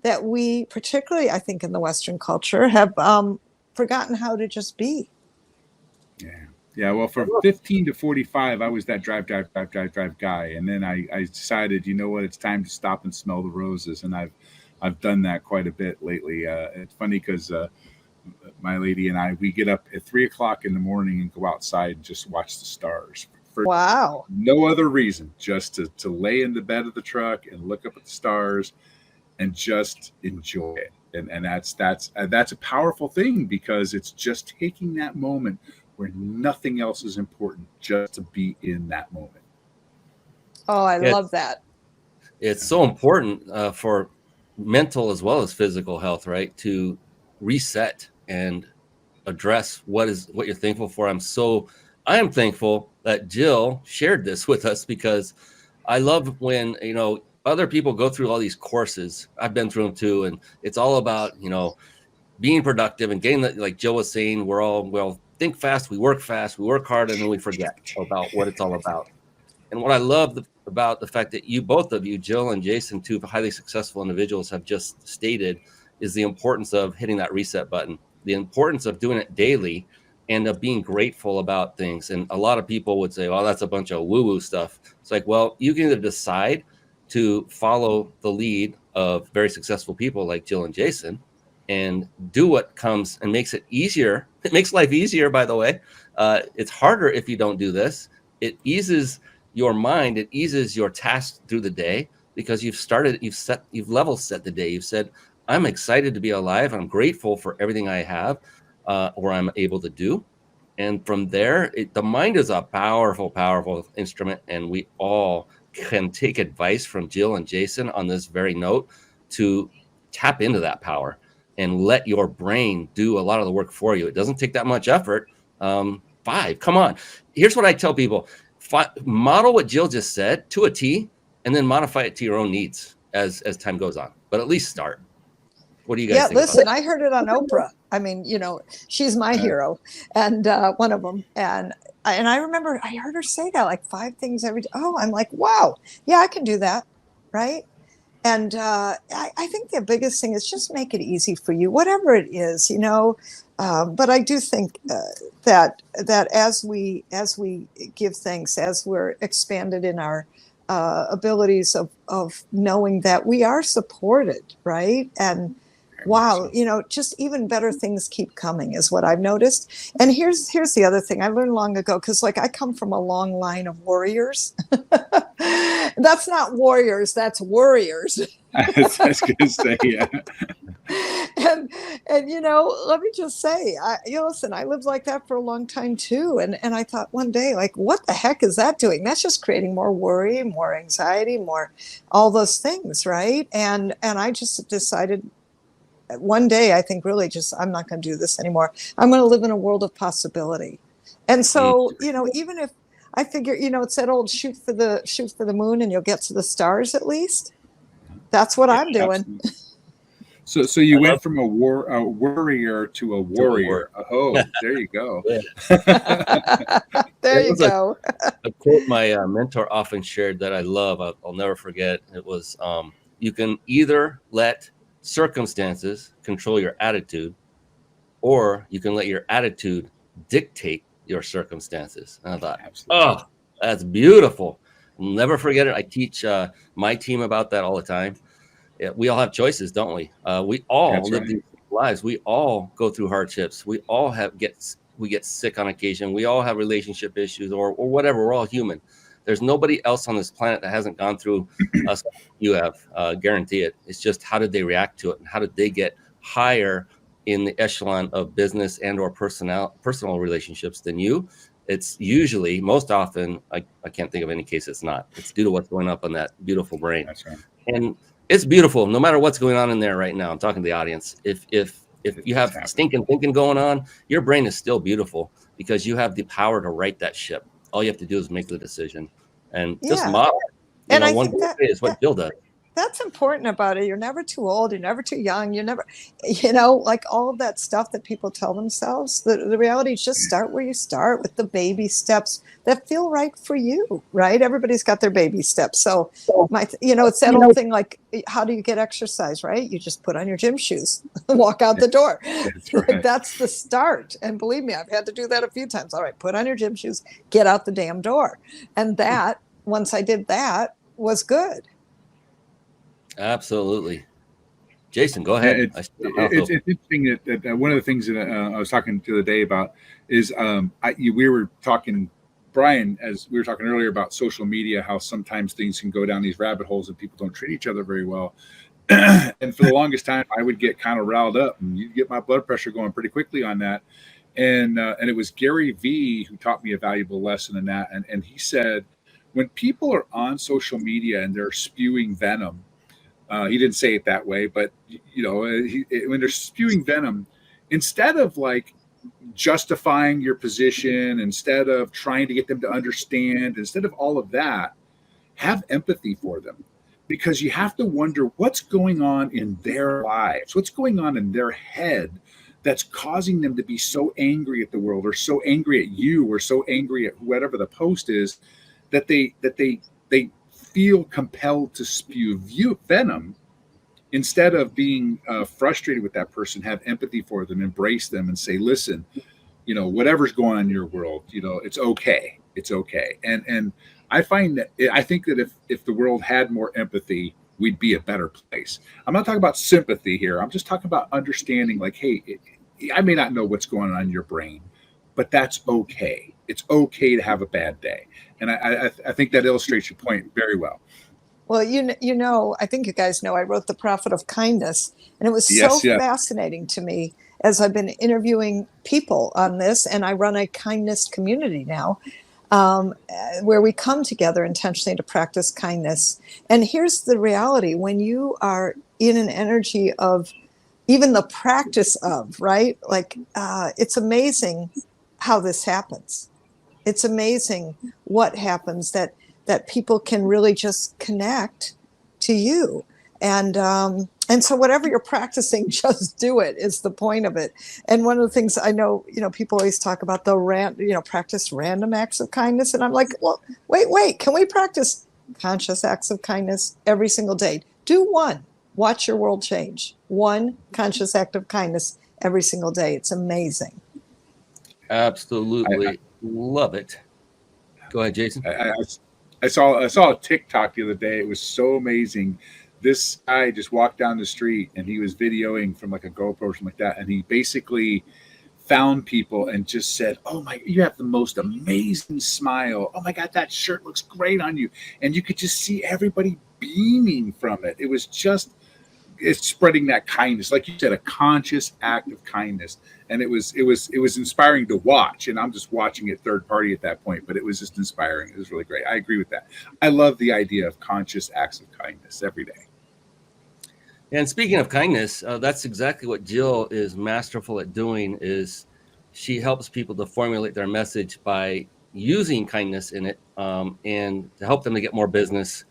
that we, particularly, I think in the Western culture, have forgotten how to just be. Yeah. Well, from 15 to 45, I was that drive guy. And then I decided, it's time to stop and smell the roses. And I've done that quite a bit lately. It's funny because my lady and we get up at 3 o'clock in the morning and go outside and just watch the stars. For no other reason, just to lay in the bed of the truck and look up at the stars and just enjoy it. And that's a powerful thing, because it's just taking that moment where nothing else is important, just to be in that moment. Oh, I love that. It's so important for mental as well as physical health, right? To reset and address what you're thankful for. I am thankful that Jill shared this with us, because I love when, other people go through all these courses. I've been through them too. And it's all about, being productive and getting like Jill was saying, we'll think fast, we work hard, and then we forget about what it's all about. And what I love about the fact that you, both of you, Jill and Jason, two highly successful individuals, have just stated is the importance of hitting that reset button, the importance of doing it daily, and of being grateful about things. And a lot of people would say, "Oh, that's a bunch of woo-woo stuff." It's like, well, you can either decide to follow the lead of very successful people like Jill and Jason and do what comes and makes it easier. It makes life easier, by the way. It's harder if you don't do this. It eases your mind. It eases your tasks through the day because you've level set the day. You've said, I'm excited to be alive. I'm grateful for everything I have or I'm able to do. And from there, the mind is a powerful, powerful instrument. And we all can take advice from Jill and Jason on this very note to tap into that power and let your brain do a lot of the work for you. It doesn't take that much effort. 5, come on. Here's what I tell people. Model what Jill just said to a T and then modify it to your own needs as time goes on. But at least start. What do you guys think? Yeah, listen, I heard it on Oprah. I mean, she's my hero and one of them. And I remember I heard her say that like 5 things every day. Oh, I'm like, wow, yeah, I can do that. Right. And I think the biggest thing is just make it easy for you, whatever it is, But I do think that as we give thanks, as we're expanded in our abilities of knowing that we are supported, right? And wow, just even better things keep coming is what I've noticed. And here's the other thing I learned long ago, because like I come from a long line of warriors. That's not warriors, that's worriers. I was going to say, yeah. And let me just say, listen, I lived like that for a long time too. And I thought one day, like, what the heck is that doing? That's just creating more worry, more anxiety, more all those things, right? And I just decided one day, I think really just, I'm not going to do this anymore. I'm going to live in a world of possibility. And so, even if I figure, it's that old shoot for the moon and you'll get to the stars at least. That's what I'm doing. Absolutely. So you went from a worrier to a warrior. Oh, there you go. There you go. A quote my mentor often shared that I love, I'll never forget. It was, you can either let circumstances control your attitude, or you can let your attitude dictate your circumstances. And I thought, oh, that's beautiful. I'll never forget it. I teach my team about that all the time. Yeah, we all have choices, don't we? We all live these lives. We all go through hardships. We all we get sick on occasion. We all have relationship issues or whatever. We're all human. There's nobody else on this planet that hasn't gone through us. You have, guarantee it. It's just how did they react to it, and how did they get higher in the echelon of business and or personal relationships than you? It's usually, most often, I can't think of any case it's not. It's due to what's going up on that beautiful brain. That's right. And it's beautiful, no matter what's going on in there right now. I'm talking to the audience. If you have stinking thinking going on, your brain is still beautiful because you have the power to right that ship. All you have to do is make the decision and just model. And I think that is what Jill does. That's important about it. You're never too old. You're never too young. You're never, like all of that stuff that people tell themselves. The reality is just start where you start with the baby steps that feel right for you, right? Everybody's got their baby steps. So, it's that old thing like, how do you get exercise, right? You just put on your gym shoes and walk out the door. That's right. Like, that's the start. And believe me, I've had to do that a few times. All right, put on your gym shoes, get out the damn door. And that, once I did that, was good. Absolutely. Jason, go ahead. It's interesting that one of the things that I was talking to the day about is we were talking, Brian, as we were talking earlier about social media, how sometimes things can go down these rabbit holes and people don't treat each other very well. And for the longest time, I would get kind of riled up and you'd get my blood pressure going pretty quickly on that. And it was Gary V who taught me a valuable lesson in that. And he said, when people are on social media and they're spewing venom, he didn't say it that way, but when they're spewing venom, instead of like justifying your position, instead of trying to get them to understand, instead of all of that, have empathy for them, because you have to wonder what's going on in their lives, what's going on in their head that's causing them to be so angry at the world, or so angry at you, or so angry at whatever the post is, that they feel compelled to spew venom, instead of being frustrated with that person, have empathy for them, embrace them, and say, listen, you know, whatever's going on in your world, you know, it's okay. It's okay. And I find that, I think that if the world had more empathy, we'd be a better place. I'm not talking about sympathy here. I'm just talking about understanding, like, hey, I may not know what's going on in your brain, but that's okay. It's okay to have a bad day. And I think that illustrates your point very well. Well, you know, I think you guys know I wrote The Prophet of Kindness, and it was Yes, so yeah. fascinating to me as I've been interviewing people on this, and I run a kindness community now, where we come together intentionally to practice kindness. And here's the reality: when you are in an energy of even the practice of, right? Like, it's amazing how this happens. It's amazing what happens, that people can really just connect to you. And so whatever you're practicing, just do it, is the point of it. And one of the things I know, you know, people always talk about practice random acts of kindness. And I'm like, well, wait, can we practice conscious acts of kindness every single day? Do one. Watch your world change. One conscious act of kindness every single day. It's amazing. Absolutely love it. Go ahead, Jason. I saw a TikTok the other day. It was so amazing. This guy just walked down the street and he was videoing from like a GoPro or something like that. And he basically found people and just said, "Oh my, you have the most amazing smile. Oh my God, that shirt looks great on you." And you could just see everybody beaming from it. It was just, it's spreading that kindness, like you said, a conscious act of kindness. And it was inspiring to watch. And I'm just watching it third party at that point, but it was just inspiring. It was really great. I agree with that. I love the idea of conscious acts of kindness every day. And speaking of kindness, that's exactly what Jill is masterful at doing. Is she helps people to formulate their message by using kindness in it, and to help them to get more business,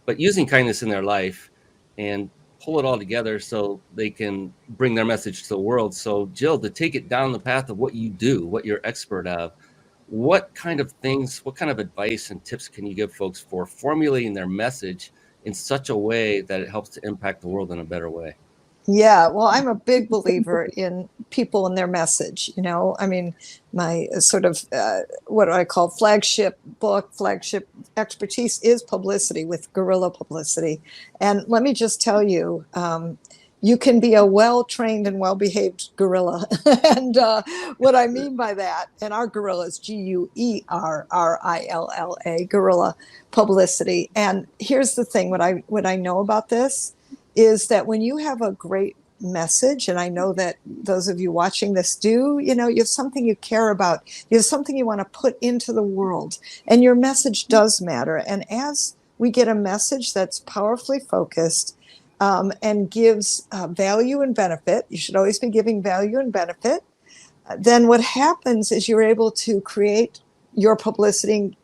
but using kindness in their life and pull it all together so they can bring their message to the world. So Jill, to take it down the path of what you do, what you're expert of, what kind of things, what kind of advice and tips can you give folks for formulating their message in such a way that it helps to impact the world in a better way? Yeah, well, I'm a big believer in people and their message. You know, I mean, my sort of what I call flagship expertise is publicity, with guerrilla publicity. And let me just tell you, you can be a well-trained and well-behaved guerrilla. And what I mean by that, and our guerrilla is GUERRILLA, guerrilla publicity. And here's the thing: what I know about this is that when you have a great message, and I know that those of you watching this do, you know, you have something you care about, you have something you want to put into the world, and your message does matter. And as we get a message that's powerfully focused, and gives value and benefit, you should always be giving value and benefit, then what happens is you're able to create your publicity,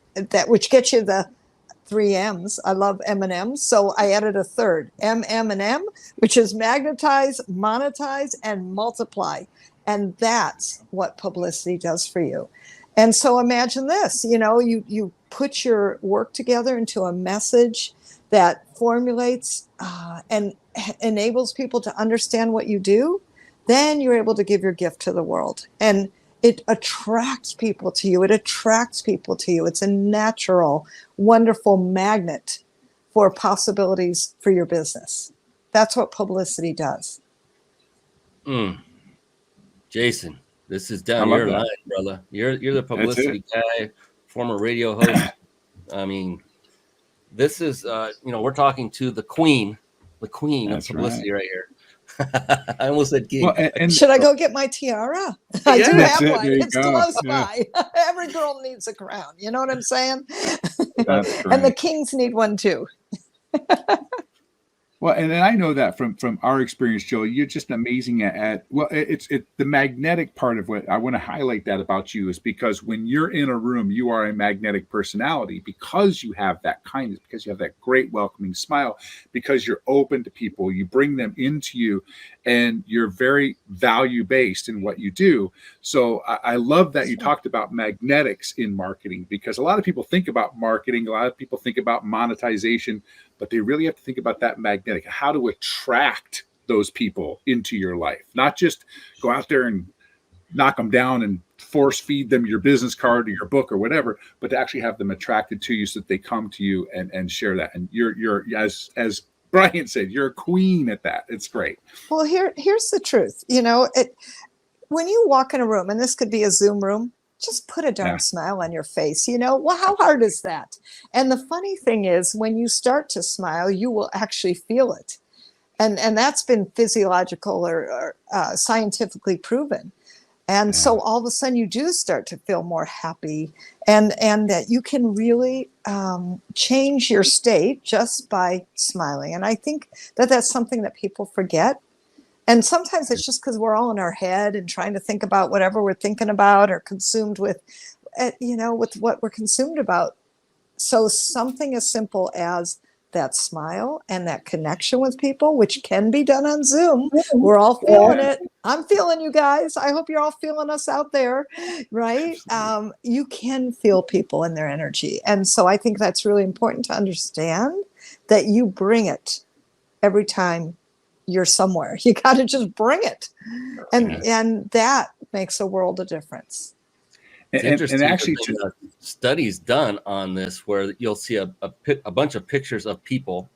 which gets you the 3 M's. I love M&M's, so I added a third, M&M, which is magnetize, monetize, and multiply. And that's what publicity does for you. And so imagine this, you know, you put your work together into a message that formulates and enables people to understand what you do. Then you're able to give your gift to the world. And it attracts people to you. It attracts people to you. It's a natural, wonderful magnet for possibilities for your business. That's what publicity does. Jason, this is down your line, brother. You're the publicity guy, former radio host. I mean, this is, you know, we're talking to the queen of publicity right here. I almost said king. Well, and should I go get my tiara? I do have one. It's go. close by. Every girl needs a crown. You know what I'm saying? That's And the kings need one too. Well, and I know that from our experience, Joe, you're just amazing at well, it's the magnetic part of what I want to highlight that about you is because when you're in a room, you are a magnetic personality because you have that kindness, because you have that great welcoming smile, because you're open to people, you bring them into you, and you're very value based in what you do. So I love that you talked about magnetics in marketing because a lot of people think about marketing, a lot of people think about monetization, but they really have to think about that magnetic, how to attract those people into your life, not just go out there and knock them down and force feed them your business card or your book or whatever, but to actually have them attracted to you so that they come to you and share that. And you're as Brian said, you're a queen at that. It's great. Well, here's the truth. When you walk in a room, and this could be a Zoom room, just put a darn smile on your face. Well, how hard is that? And the funny thing is, when you start to smile, you will actually feel it. And that's been physiological or scientifically proven. And so all of a sudden you do start to feel more happy and that you can really change your state just by smiling. And I think that that's something that people forget. And sometimes it's just because we're all in our head and trying to think about whatever we're thinking about or consumed with, with what we're consumed about. So something as simple as that smile and that connection with people, which can be done on Zoom. We're all feeling it. I'm feeling you guys. I hope you're all feeling us out there, right? You can feel people and their energy. And so I think that's really important to understand that you bring it every time you're somewhere. You got to just bring it. And that makes a world of difference. It's interesting. And actually, studies done on this where you'll see a bunch of pictures of people,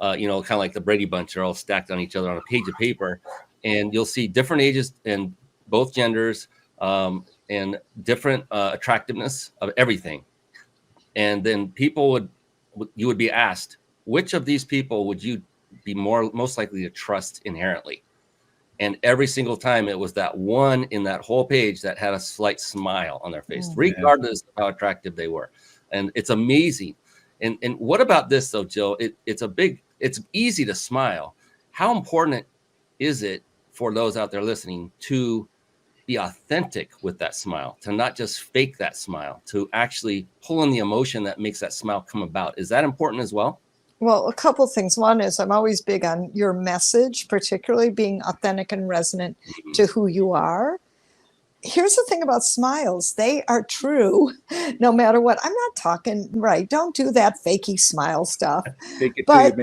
kind of like the Brady Bunch, are all stacked on each other on a page of paper, and you'll see different ages and both genders and different attractiveness of everything. And then you would be asked, which of these people would you be most likely to trust inherently? And every single time it was that one in that whole page that had a slight smile on their face, regardless of how attractive they were. And it's amazing. And what about this though, Jill? It's easy to smile. How important is it for those out there listening to be authentic with that smile, to not just fake that smile, to actually pull in the emotion that makes that smile come about? Is that important as well? Well, a couple of things. One is I'm always big on your message, particularly being authentic and resonant to who you are. Here's the thing about smiles. They are true no matter what. I'm not talking, right, don't do that fakey smile stuff. But,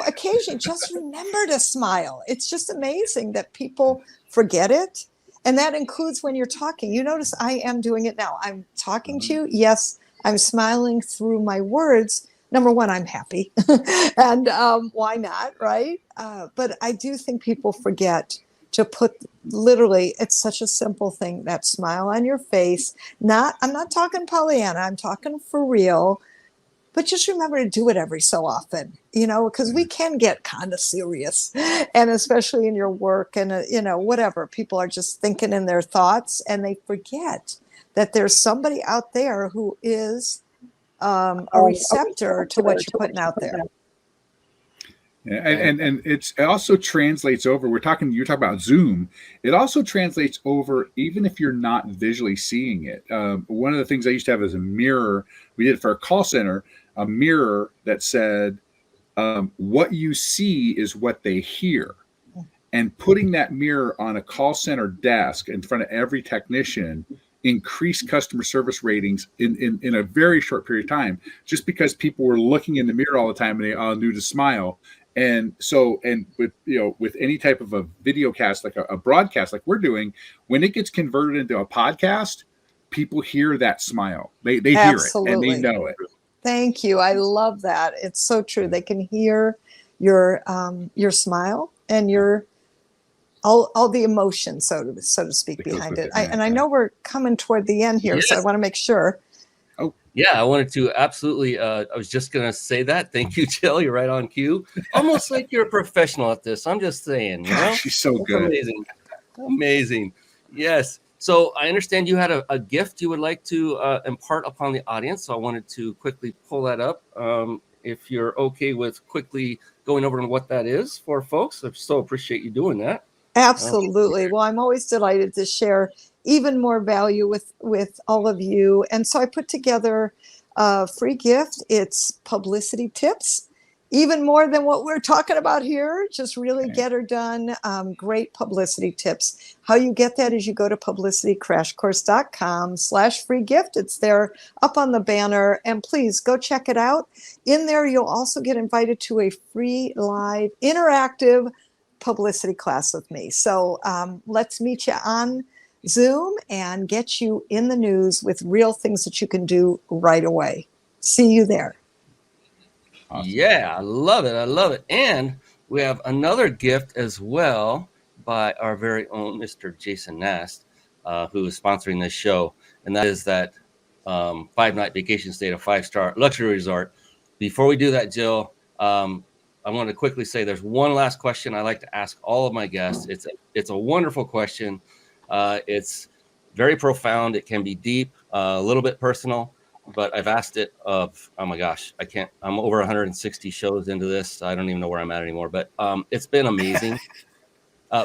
occasionally just remember to smile. It's just amazing that people forget it. And that includes when you're talking. You notice I am doing it now. I'm talking to you. Yes, I'm smiling through my words. Number one, I'm happy. And why not, right? But I do think people forget to put, literally, it's such a simple thing, that smile on your face. I'm not talking Pollyanna, I'm talking for real. But just remember to do it every so often, because we can get kind of serious. And especially in your work and, whatever, people are just thinking in their thoughts and they forget that there's somebody out there who is a receptor to what you're putting out there. And it also translates over. You're talking about Zoom. It also translates over even if you're not visually seeing it. One of the things I used to have is a mirror. We did it for a call center, a mirror that said, what you see is what they hear. And putting that mirror on a call center desk in front of every technician increased customer service ratings in a very short period of time, just because people were looking in the mirror all the time and they all knew to smile. And so, and with any type of a video cast, like a broadcast, like we're doing, when it gets converted into a podcast, people hear that smile. They hear it and they know it. Thank you. I love that. It's so true. They can hear your smile and your all the emotion, so to speak, behind it. I know we're coming toward the end here, so I want to make sure. Oh, yeah, I wanted to absolutely. I was just going to say that. Thank you, Jill. You're right on cue. Almost like you're a professional at this. I'm just saying. She's so good. Amazing. Yes. So I understand you had a gift you would like to impart upon the audience. So I wanted to quickly pull that up. if you're okay with quickly going over what that is for folks. I so appreciate you doing that. Absolutely. Well, I'm always delighted to share even more value with all of you. And so I put together a free gift. It's publicity tips, even more than what we're talking about here. Just really get her done. Great publicity tips. How you get that is you go to publicitycrashcourse.com/free gift. It's there up on the banner. And please go check it out. In there, you'll also get invited to a free live interactive publicity class with me. So let's meet you on Zoom and get you in the news with real things that you can do right away. See you there. Awesome. Yeah, I love it. I love it. And we have another gift as well by our very own Mr. Jason Nast, who is sponsoring this show. And that is that 5-night vacation stay at a 5-star luxury resort. Before we do that, Jill, I want to quickly say there's one last question I like to ask all of my guests. It's a wonderful question. It's very profound. It can be deep, a little bit personal, but I've asked it of, oh my gosh, I'm over 160 shows into this. I don't even know where I'm at anymore, but it's been amazing.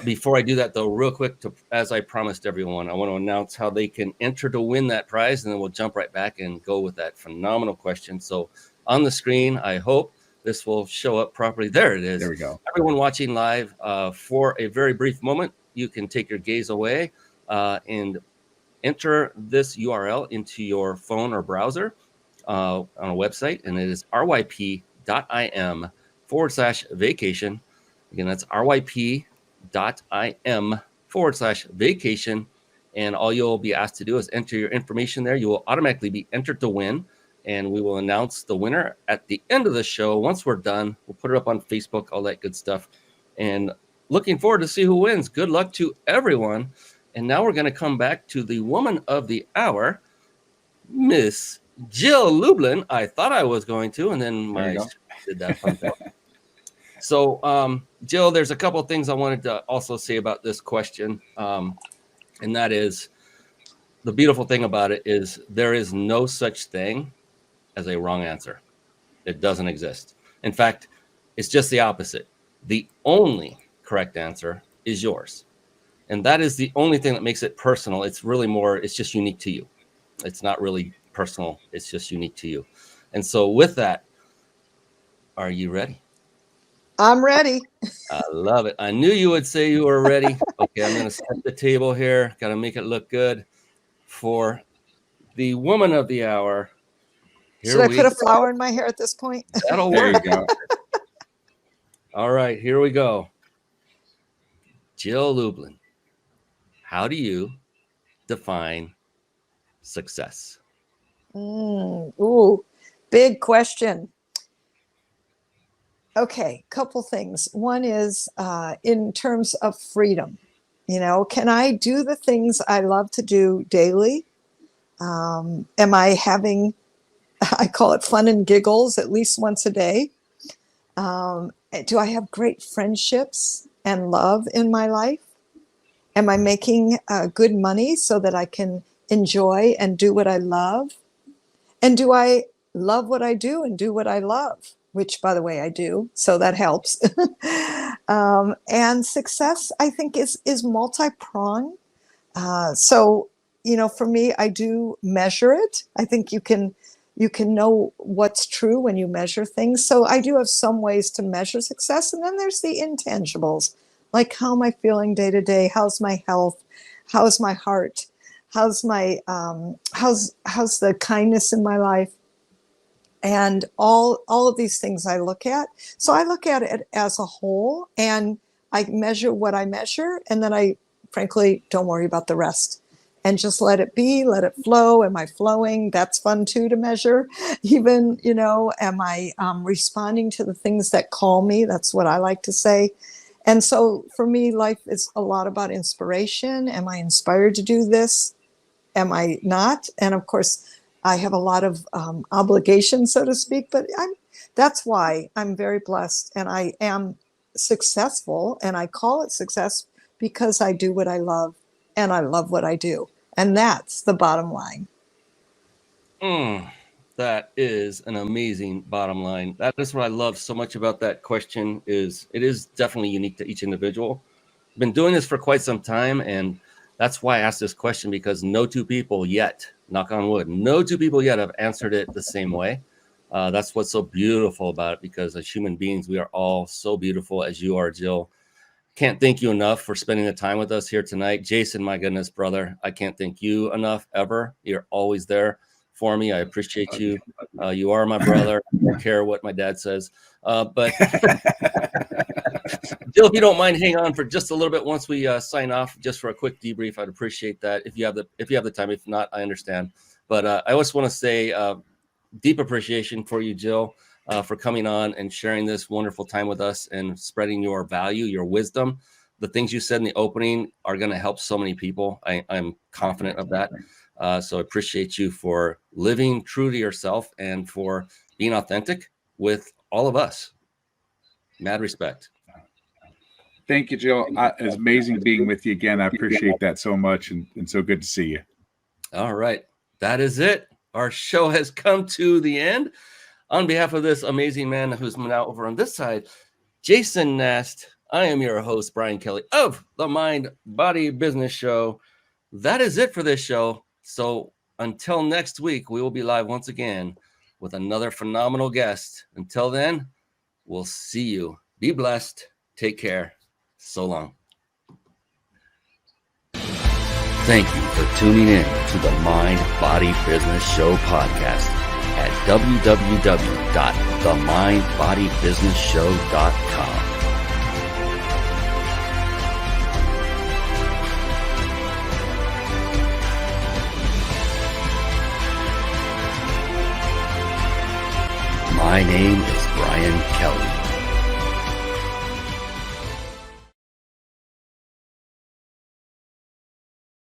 Before I do that though, real quick, as I promised everyone, I want to announce how they can enter to win that prize, and then we'll jump right back and go with that phenomenal question. So on the screen, I hope this will show up properly. There it is. There we go. Everyone watching live, for a very brief moment, you can take your gaze away and enter this URL into your phone or browser on a website, and it is ryp.im/vacation. Again, that's ryp.im/vacation. And all you'll be asked to do is enter your information there. You will automatically be entered to win. And we will announce the winner at the end of the show. Once we're done, we'll put it up on Facebook, all that good stuff. And looking forward to see who wins. Good luck to everyone. And now we're going to come back to the woman of the hour, Miss Jill Lublin. I thought I was going to, and then my did that fun thing. So, Jill, there's a couple of things I wanted to also say about this question. And that is, the beautiful thing about it is there is no such thing as a wrong answer. It doesn't exist. In fact, it's just the opposite. The only correct answer is yours. And that is the only thing that makes it personal. It's really more, it's just unique to you. It's not really personal. It's just unique to you. And so with that, are you ready? I'm ready. I love it. I knew you would say you were ready. Okay, I'm going to set the table here. Got to make it look good for the woman of the hour. Should I put a flower in my hair at this point? That'll work. There you go. All right, here we go. Jill Lublin, how do you define success? Ooh, big question. Okay, couple things. One is in terms of freedom. You know, can I do the things I love to do daily? Am I having, I call it fun and giggles at least once a day? Do I have great friendships and love in my life? Am I making good money so that I can enjoy and do what I love? And do I love what I do and do what I love? Which, by the way, I do. So that helps. And success, I think, is multi-pronged. So, you know, for me, I do measure it. I think you can know what's true when you measure things. So I do have some ways to measure success. And then there's the intangibles, like how am I feeling day to day? How's my health? How's my heart? How's my how's the kindness in my life? And all of these things I look at. So I look at it as a whole, and I measure what I measure, and then I frankly don't worry about the rest. And just let it be, let it flow. Am I flowing? That's fun too to measure. Even, you know, am I responding to the things that call me? That's what I like to say. And so for me, life is a lot about inspiration. Am I inspired to do this? Am I not? And of course, I have a lot of obligations, so to speak, but that's why I'm very blessed, and I am successful, and I call it success because I do what I love, and I love what I do. And that's the bottom line. that is an amazing bottom line. That is what I love so much about that question. Is it is definitely unique to each individual. I've been doing this for quite some time, and that's why I asked this question, because no two people yet, knock on wood, no two people yet have answered it the same way. That's what's so beautiful about it, because as human beings, we are all so beautiful, as you are, Jill. Can't thank you enough for spending the time with us here tonight. Jason, my goodness, brother, I can't thank you enough ever. You're always there for me. I appreciate you. You are my brother. I don't care what my dad says. But Jill, if you don't mind, hang on for just a little bit once we sign off, just for a quick debrief. I'd appreciate that if you have the time. If not, I understand. But I always want to say deep appreciation for you, Jill, for coming on and sharing this wonderful time with us and spreading your value, your wisdom. The things you said in the opening are going to help so many people. I'm confident of that. So I appreciate you for living true to yourself and for being authentic with all of us. Mad respect. Thank you, Jill. It's amazing being with you again. I appreciate that so much, and so good to see you. All right. That is it. Our show has come to the end. On behalf of this amazing man who's now over on this side, Jason Nast, I am your host, Brian Kelly of the Mind Body Business Show. That is it for this show. So until next week, we will be live once again with another phenomenal guest. Until then, we'll see you. Be blessed. Take care. So long. Thank you for tuning in to the Mind Body Business Show podcast at www.themindbodybusinessshow.com. My name is Brian Kelly.